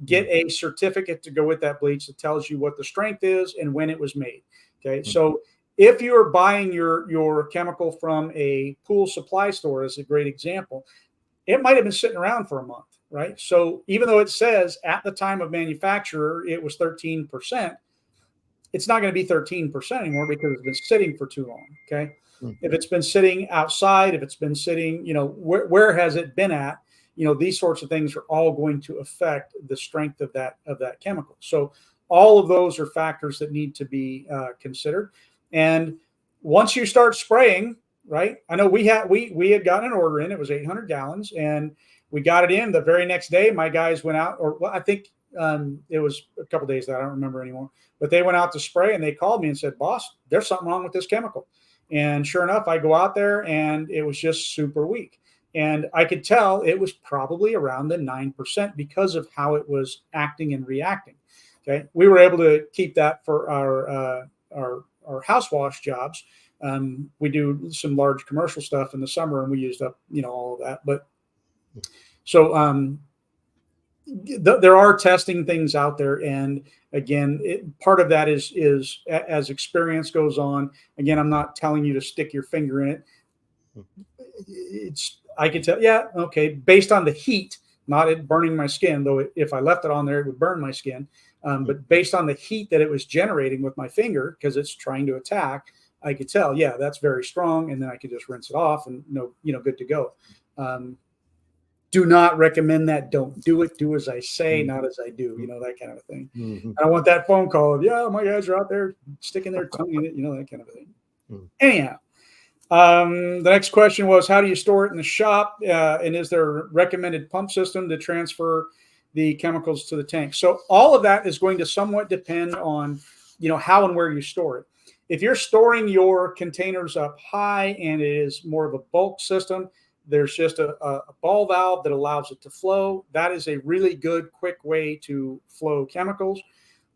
get a certificate to go with that bleach that tells you what the strength is and when it was made. Okay, so if you're buying your chemical from a pool supply store, as a great example, it might have been sitting around for a month, right? So even though it says at the time of manufacture it was 13%, it's not going to be 13% anymore because it's been sitting for too long. Okay. If it's been sitting outside, if it's been sitting, where has it been at? These sorts of things are all going to affect the strength of that chemical. So all of those are factors that need to be considered. And once you start spraying, right? I know we had gotten an order in. It was 800 gallons, and we got it in the very next day. My guys went out, I think it was a couple days that I don't remember anymore. But they went out to spray, and they called me and said, "Boss, there's something wrong with this chemical." And sure enough, I go out there, and it was just super weak. And I could tell it was probably around the 9% because of how it was acting and reacting. Okay, we were able to keep that for our house wash jobs. We do some large commercial stuff in the summer, and we used up all of that. But so there are testing things out there, and again, part of that is as experience goes on. Again, I'm not telling you to stick your finger in it. I can tell, yeah, okay, based on the heat, not it burning my skin, though if I left it on there, it would burn my skin. But based on the heat that it was generating with my finger, because it's trying to attack, I could tell, yeah, that's very strong, and then I could just rinse it off and good to go. Do not recommend that. Don't do it. Do as I say, not as I do. That kind of a thing. I don't want that phone call of, yeah, my guys are out there sticking their tongue in it, that kind of a thing. Anyhow, the next question was, how do you store it in the shop? And is there a recommended pump system to transfer the chemicals to the tank? So all of that is going to somewhat depend on, how and where you store it. If you're storing your containers up high and it is more of a bulk system, there's just a ball valve that allows it to flow. That is a really good, quick way to flow chemicals.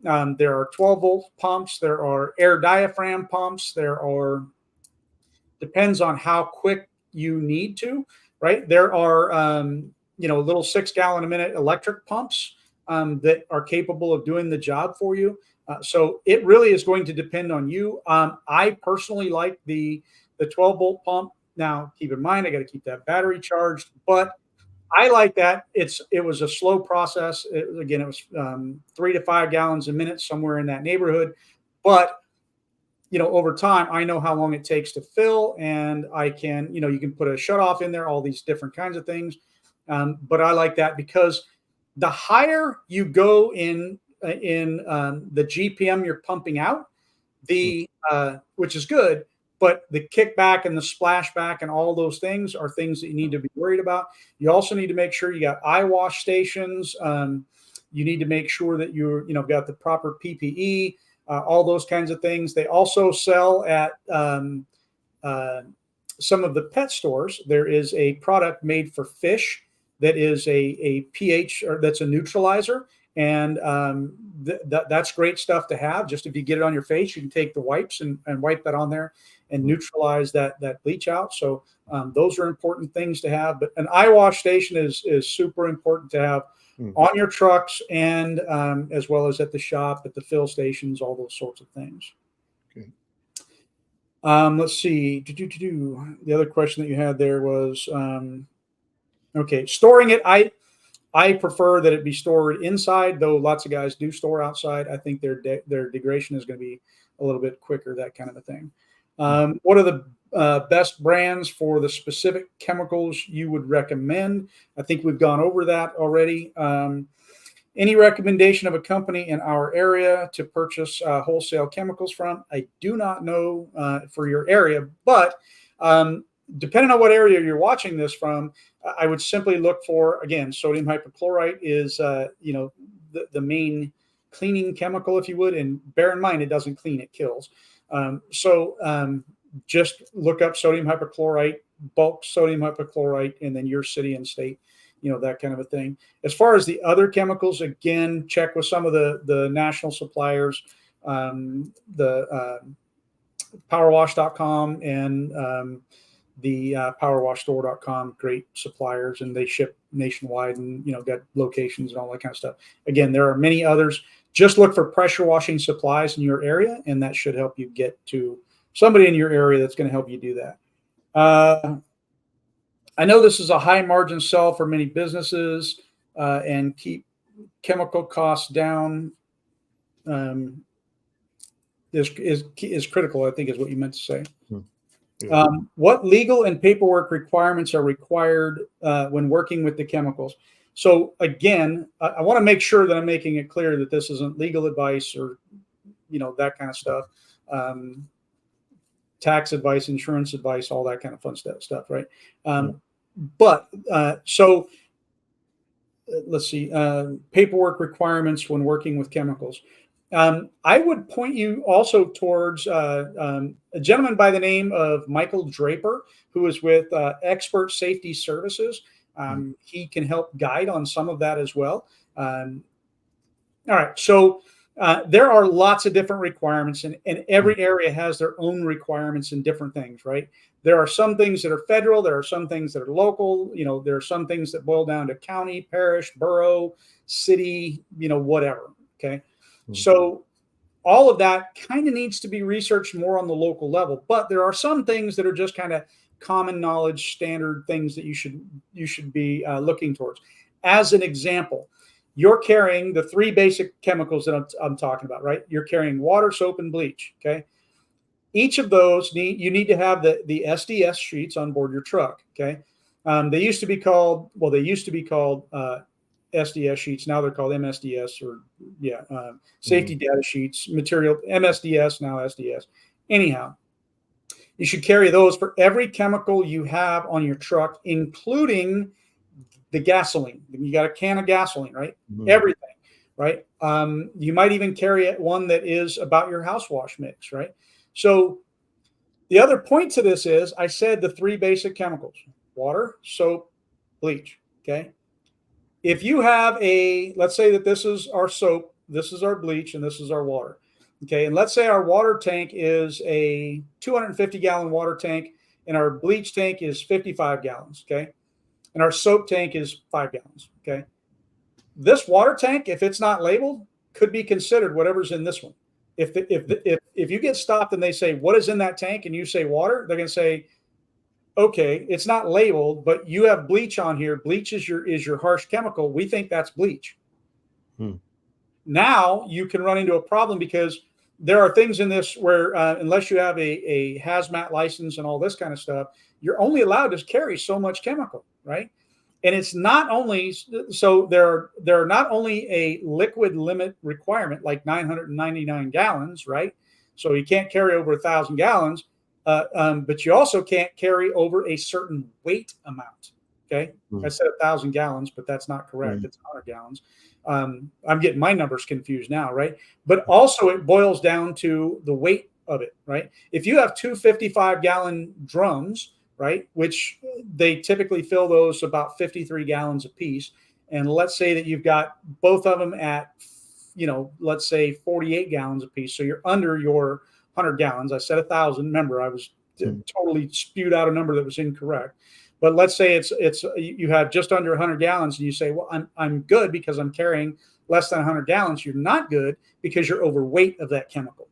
There are 12-volt pumps. There are air diaphragm pumps. Depends on how quick you need to, right? There are, little 6-gallon a minute electric pumps that are capable of doing the job for you. So it really is going to depend on you. I personally like the 12-volt pump. Now, keep in mind, I got to keep that battery charged, but I like that. It was a slow process. It was 3 to 5 gallons a minute, somewhere in that neighborhood. But over time, I know how long it takes to fill, and I can, you can put a shutoff in there, all these different kinds of things. But I like that because the higher you go in the GPM you're pumping out, which is good. But the kickback and the splashback and all those things are things that you need to be worried about. You also need to make sure you got eye wash stations. You need to make sure that you're, got the proper PPE, all those kinds of things. They also sell at some of the pet stores. There is a product made for fish that is a pH, or that's a neutralizer. And that's great stuff to have. Just if you get it on your face, you can take the wipes and wipe that on there and neutralize that bleach out. So those are important things to have. But an eye wash station is super important to have on your trucks, and as well as at the shop, at the fill stations, all those sorts of things. Okay. Let's see. The other question that you had there was, okay, storing it. I prefer that it be stored inside, though lots of guys do store outside. I think their degradation is going to be a little bit quicker, that kind of a thing. What are the best brands for the specific chemicals you would recommend? I think we've gone over that already. Any recommendation of a company in our area to purchase wholesale chemicals from? I do not know for your area, but depending on what area you're watching this from, I would simply look for, again, sodium hypochlorite is, the main cleaning chemical, if you would. And bear in mind, it doesn't clean, it kills. Just look up sodium hypochlorite, bulk sodium hypochlorite, and then your city and state, that kind of a thing. As far as the other chemicals, again, check with some of the national suppliers, the powerwash.com and the powerwashstore.com, great suppliers, and they ship nationwide and, got locations and all that kind of stuff. Again, there are many others. Just look for pressure washing supplies in your area, and that should help you get to somebody in your area that's going to help you do that. I know this is a high margin sell for many businesses, and keep chemical costs down is critical, I think is what you meant to say. Yeah. What legal and paperwork requirements are required when working with the chemicals? So again, I want to make sure that I'm making it clear that this isn't legal advice or, that kind of stuff. Tax advice, insurance advice, all that kind of fun stuff, right? But so let's see, paperwork requirements when working with chemicals. I would point you also towards a gentleman by the name of Michael Draper, who is with Expert Safety Services. He can help guide on some of that as well. All right. So There are lots of different requirements, and every area has their own requirements and different things, right? There are some things that are federal. There are some things that are local. There are some things that boil down to county, parish, borough, city, whatever. Okay. So all of that kind of needs to be researched more on the local level, but there are some things that are just kind of common knowledge, standard things that you should be looking towards. As an example, you're carrying the three basic chemicals that I'm talking about, right? You're carrying water, soap, and bleach. Okay. Each of those you need to have the SDS sheets on board your truck. Okay. They used to be called SDS sheets. Now they're called MSDS safety data sheets, material MSDS, now SDS. Anyhow, you should carry those for every chemical you have on your truck, including the gasoline. You got a can of gasoline, right? Everything, right? You might even carry one that is about your house wash mix, right? So the other point to this is I said the three basic chemicals: water, soap, bleach. Okay. If you have let's say that this is our soap, this is our bleach, and this is our water. Okay. And let's say our water tank is a 250-gallon water tank, and our bleach tank is 55 gallons. Okay. And our soap tank is 5 gallons. Okay. This water tank, if it's not labeled, could be considered whatever's in this one. If you get stopped and they say, "What is in that tank?" and you say water, they're going to say, "Okay, it's not labeled, but you have bleach on here. Bleach is your harsh chemical. We think that's bleach." Now you can run into a problem because there are things in this where unless you have a hazmat license and all this kind of stuff, you're only allowed to carry so much chemical, right? And it's not only so there are not only a liquid limit requirement like 999 gallons, right? So you can't carry over 1,000 gallons. But you also can't carry over a certain weight amount. Okay. I said 1,000 gallons, but that's not correct. It's 100 gallons. I'm getting my numbers confused now, right? But also it boils down to the weight of it, right? If you have two 55-gallon drums, right, which they typically fill those about 53 gallons a piece, and let's say that you've got both of them at, let's say 48 gallons a piece, so you're under your 100 gallons. I said 1,000. Remember, I was totally spewed out a number that was incorrect. But let's say it's you have just under 100 gallons, and you say, "Well, I'm good because I'm carrying less than 100 gallons." You're not good because you're overweight of that chemical.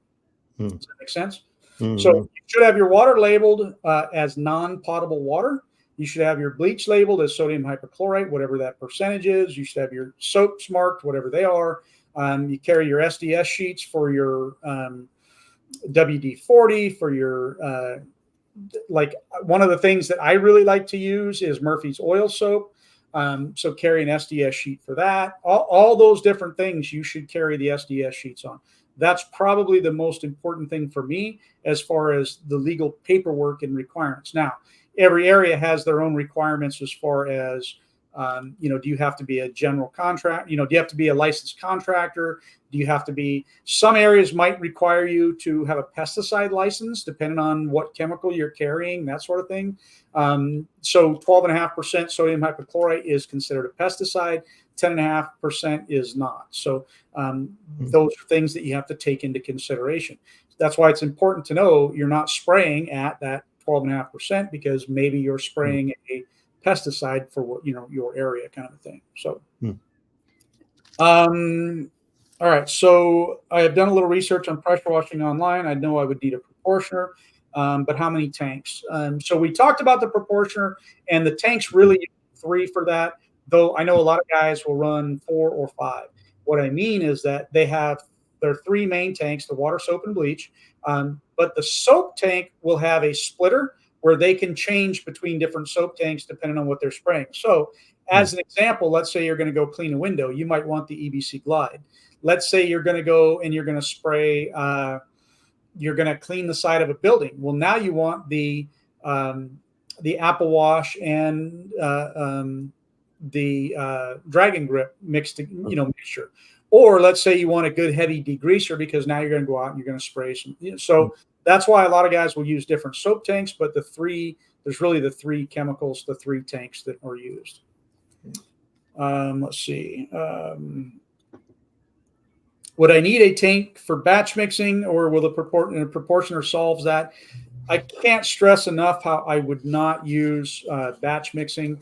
Does that make sense? So you should have your water labeled as non-potable water. You should have your bleach labeled as sodium hypochlorite, whatever that percentage is. You should have your soaps marked, whatever they are. You carry your SDS sheets for your WD-40 for your like one of the things that I really like to use is Murphy's oil soap. So carry an SDS sheet for that. All those different things you should carry the SDS sheets on. That's probably the most important thing for me as far as the legal paperwork and requirements. Now, every area has their own requirements as far as do you have to be a general contract? Do you have to be a licensed contractor? Do you have to be, some areas might require you to have a pesticide license depending on what chemical you're carrying, that sort of thing. So 12.5% sodium hypochlorite is considered a pesticide. 10.5% is not. So those are things that you have to take into consideration. That's why it's important to know you're not spraying at that 12.5% because maybe you're spraying a pesticide for what your area kind of thing. So all right, so I have done a little research on pressure washing online. I know I would need a proportioner, but how many tanks? So we talked about the proportioner, and the tanks really 3 for that, though I know a lot of guys will run 4 or 5. What I mean is that they have their 3 main tanks, the water, soap, and bleach, but the soap tank will have a splitter where they can change between different soap tanks depending on what they're spraying. So as an example, let's say you're going to go clean a window. You might want the EBC Glide. Let's say you're going to go and you're going to spray, you're going to clean the side of a building. Well, now you want the Apple Wash and the Dragon Grip mixed, mixture. Or let's say you want a good heavy degreaser because now you're going to go out and you're going to spray some. So that's why a lot of guys will use different soap tanks, but there's really the 3 chemicals, the 3 tanks that are used. Let's see. Would I need a tank for batch mixing, or will the proportioner solves that? I can't stress enough how I would not use batch mixing.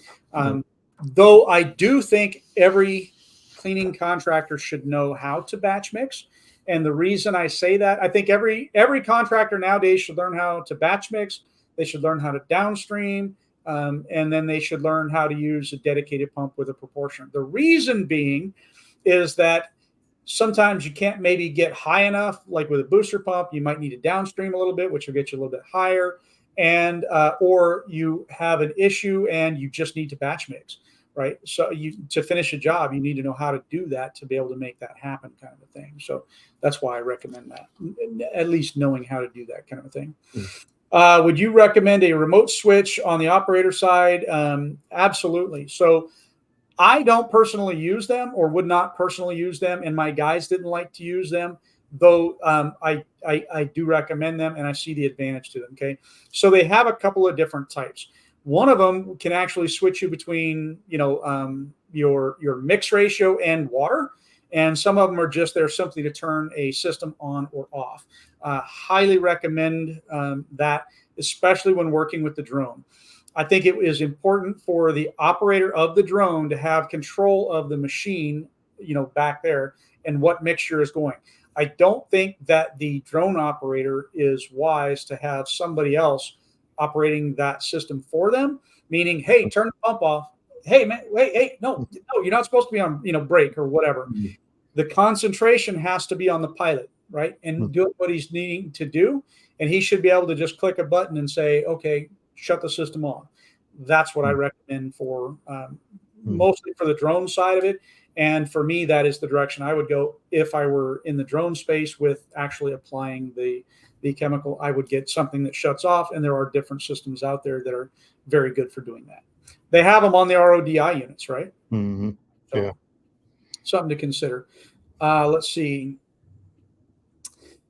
Though I do think every cleaning contractor should know how to batch mix. And the reason I say that, I think every contractor nowadays should learn how to batch mix. They should learn how to downstream, and then they should learn how to use a dedicated pump with a proportioner. The reason being is that sometimes you can't maybe get high enough, like with a booster pump. You might need to downstream a little bit, which will get you a little bit higher, and or you have an issue and you just need to batch mix, right? So to finish a job, you need to know how to do that to be able to make that happen, kind of a thing. So that's why I recommend that, at least knowing how to do that kind of a thing. Would you recommend a remote switch on the operator side? Absolutely. So I don't personally use them, or would not personally use them, and my guys didn't like to use them, though I do recommend them, and I see the advantage to them. Okay, so they have a couple of different types. One of them can actually switch you between, your mix ratio and water, and some of them are just there simply to turn a system on or off. Highly recommend that, especially when working with the drone. I think it is important for the operator of the drone to have control of the machine, back there, and what mixture is going. I don't think that the drone operator is wise to have somebody else operating that system for them, meaning, hey, turn the pump off. Hey, man, wait, hey, no, you're not supposed to be on, break or whatever. The concentration has to be on the pilot, right? And do what he's needing to do. And he should be able to just click a button and say, okay, shut the system off. That's what I recommend for mostly for the drone side of it. And for me, that is the direction I would go if I were in the drone space with actually applying the chemical. I would get something that shuts off, and there are different systems out there that are very good for doing that. They have them on the RODI units, right? Mm-hmm. So, yeah. Something to consider. Let's see.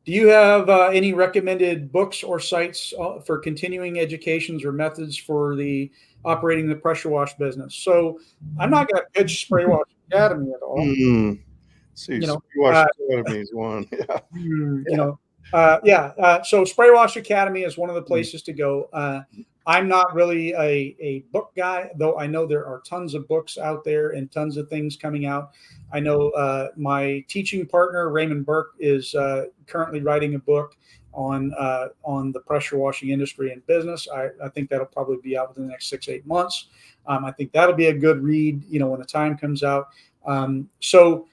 Do you have any recommended books or sites for continuing educations or methods for the operating the pressure wash business? So I'm not going to pitch Spray Wash Academy at all. See, Spray Wash Academy is one. So Spray Wash Academy is one of the places to go. I'm not really a book guy, though I know there are tons of books out there and tons of things coming out. I know my teaching partner, Raymond Burke, is currently writing a book on the pressure washing industry and business. I think that'll probably be out within the next 6-8 months. I think that'll be a good read, when the time comes out. So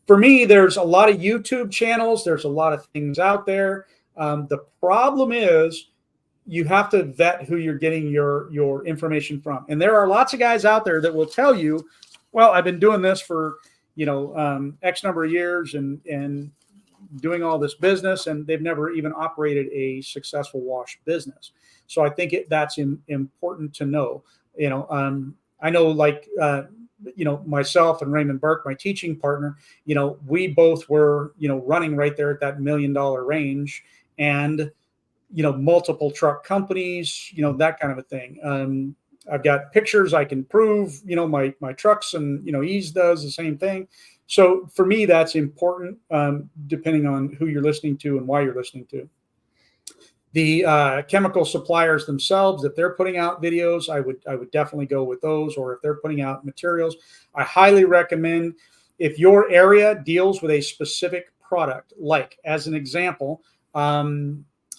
for me, there's a lot of YouTube channels. There's a lot of things out there. The problem is you have to vet who you're getting your information from. And there are lots of guys out there that will tell you, well, I've been doing this for, X number of years and doing all this business, and they've never even operated a successful wash business. So I think that's important to know. I know, like, myself and Raymond Burke, my teaching partner, we both were, running right there at that $1 million range, and, multiple truck companies, that kind of a thing. I've got pictures I can prove, my trucks, and, Ease does the same thing. So for me, that's important, depending on who you're listening to and why you're listening to. The chemical suppliers themselves, if they're putting out videos, I would definitely go with those. Or if they're putting out materials, I highly recommend, if your area deals with a specific product, like, as an example,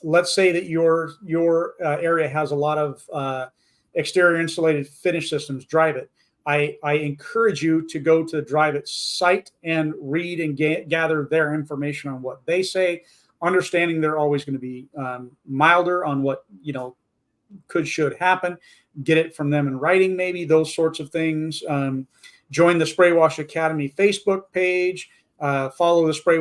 let's say that your area has a lot of exterior insulated finish systems, Drive It. I encourage you to go to the Drive It site and read and gather their information on what they say, understanding they're always going to be milder on what should happen. Get it from them in writing, maybe, those sorts of things. Join the Spray Wash Academy Facebook page. Follow the Spray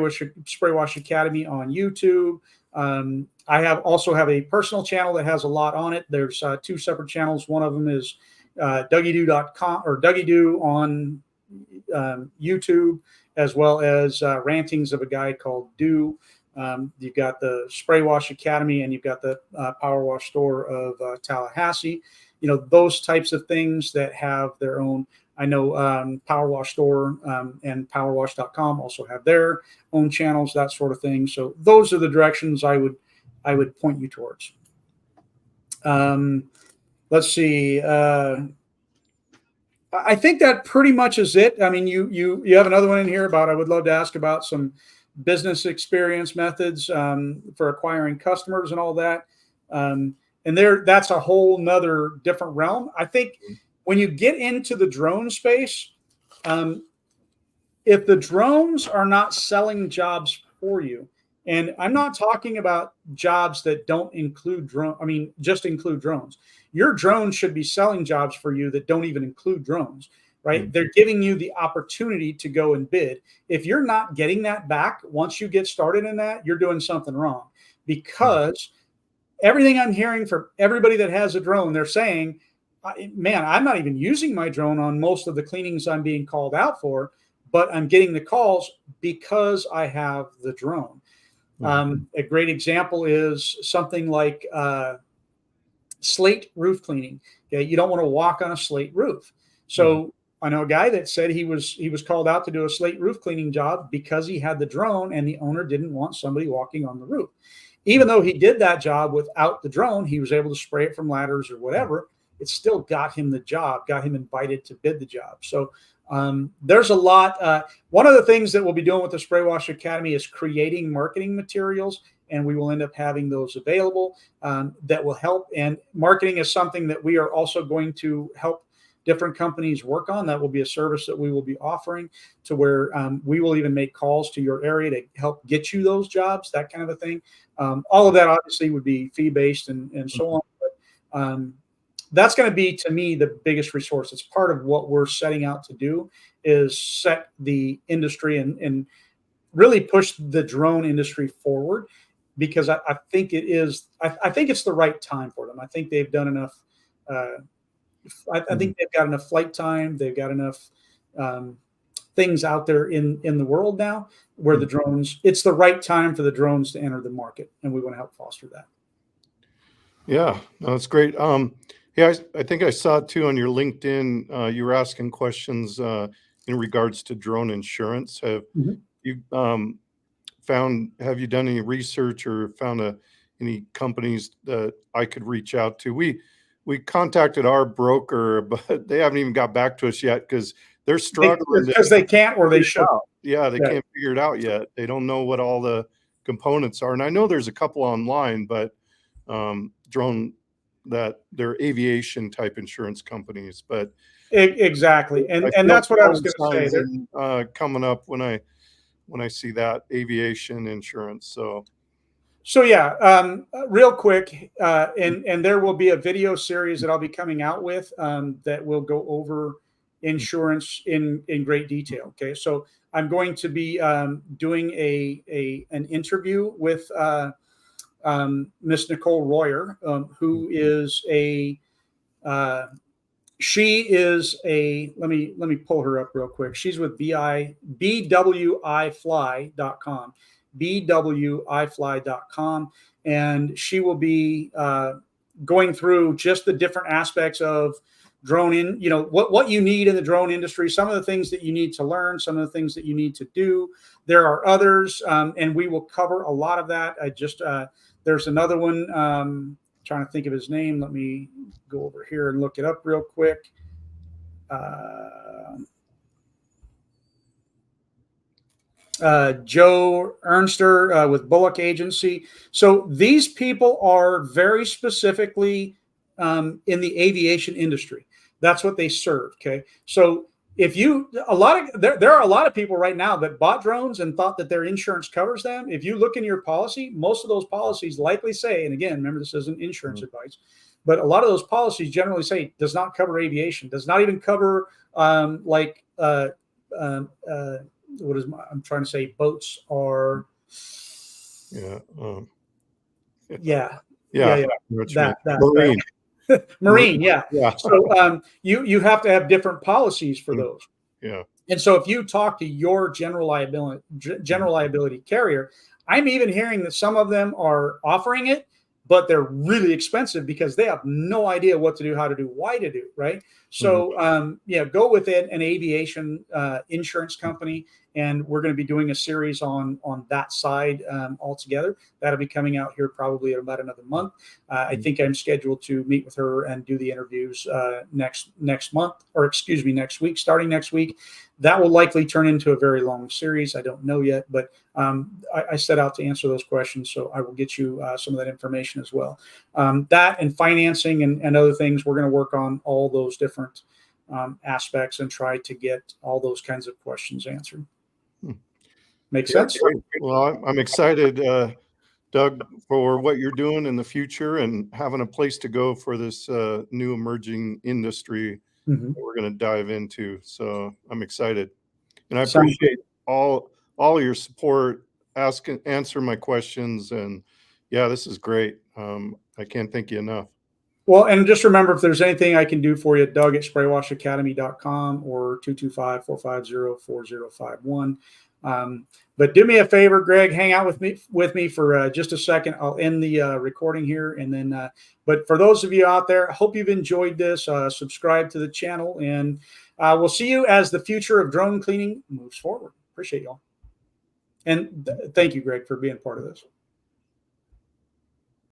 Wash Academy on YouTube. I also have a personal channel that has a lot on it. There's 2 separate channels. One of them is DougieDoo.com or DougieDoo on YouTube, as well as rantings of a guy called Do. You've got the Spray Wash Academy, and you've got the Power Wash Store of Tallahassee. Those types of things that have their own. I know Power Wash Store and powerwash.com also have their own channels, that sort of thing. So those are the directions I would point you towards. Let's see. I think that pretty much is it. I mean, you have another one in here about, I would love to ask about some business experience methods for acquiring customers and all that. And that's a whole nother different realm. I think when you get into the drone space, if the drones are not selling jobs for you, and I'm not talking about jobs that don't include drone, I mean, just include drones. Your drone should be selling jobs for you that don't even include drones, right? Mm-hmm. They're giving you the opportunity to go and bid. If you're not getting that back once you get started in that, you're doing something wrong, because everything I'm hearing from everybody that has a drone, they're saying, man, I'm not even using my drone on most of the cleanings I'm being called out for, but I'm getting the calls because I have the drone. A great example is something like slate roof cleaning. Okay, you don't want to walk on a slate roof. So I know a guy that said he was called out to do a slate roof cleaning job because he had the drone and the owner didn't want somebody walking on the roof. Even though he did that job without the drone, he was able to spray it from ladders or whatever. It still got him the job, got him invited to bid the job. So there's a lot. One of the things that we'll be doing with the Spray Wash Academy is creating marketing materials, and we will end up having those available that will help. And marketing is something that we are also going to help different companies work on. That will be a service that we will be offering, to where we will even make calls to your area to help get you those jobs, that kind of a thing. All of that obviously would be fee-based and so on. But that's going to be, to me, the biggest resource. It's part of what we're setting out to do, is set the industry and really push the drone industry forward, because I think it is. I think it's the right time for them. I think they've done enough. I think they've got enough flight time. They've got enough things out there in the world now where the drones. It's the right time for the drones to enter the market, and we want to help foster that. Yeah, no, that's great. Yeah, I think I saw too on your LinkedIn, you were asking questions in regards to drone insurance. Have you have you done any research or found any companies that I could reach out to? We contacted our broker, but they haven't even got back to us yet, because they're struggling because they can't, or they should. Yeah, they can't figure it out yet. They don't know what all the components are. And I know there's a couple online, but drone that they're aviation type insurance companies. But exactly, and that's what I was going to say. Coming up when I see that aviation insurance. So yeah, real quick, and there will be a video series that I'll be coming out with that will go over insurance in great detail. Okay, so I'm going to be doing an interview with Miss Nicole Royer, who is she is let me pull her up real quick. She's with bwifly.com, bwifly.com, and she will be going through just the different aspects of drone what you need in the drone industry, some of the things that you need to learn, some of the things that you need to do. There are others, and we will cover a lot of that. There's another one, trying to think of his name. Let me go over here and look it up real quick. Joe Ernster with Bullock Agency. So these people are very specifically in the aviation industry. That's what they serve. Okay. So if there are a lot of people right now that bought drones and thought that their insurance covers them. If you look in your policy, most of those policies likely say, and again, remember, this isn't insurance advice, but a lot of those policies generally say does not cover aviation, does not even cover what is I'm trying to say, boats are. Marine. Marine, yeah. So you have to have different policies for those. Yeah. And so if you talk to your general liability carrier, I'm even hearing that some of them are offering it, but they're really expensive because they have no idea what to do, how to do, why to do, right? So yeah, go with an aviation insurance company, and we're going to be doing a series on that side altogether. That'll be coming out here probably in about another month. I think I'm scheduled to meet with her and do the interviews next month, or excuse me, next week, starting next week. That will likely turn into a very long series. I don't know yet, but I set out to answer those questions, so I will get you some of that information as well. That and financing and other things, we're going to work on all those different aspects and try to get all those kinds of questions answered. Make sense? Great. Well, I'm excited, Doug, for what you're doing in the future and having a place to go for this new emerging industry that we're going to dive into. So I'm excited, and I appreciate all your support, answer my questions, and yeah, this is great. I can't thank you enough. Well, and just remember, if there's anything I can do for you, Doug at spraywashacademy.com or 225-450-4051. But do me a favor, Greg, hang out with me for just a second. I'll end the recording here, and then. But for those of you out there, I hope you've enjoyed this. Subscribe to the channel, and we'll see you as the future of drone cleaning moves forward. Appreciate y'all, and thank you, Greg, for being part of this.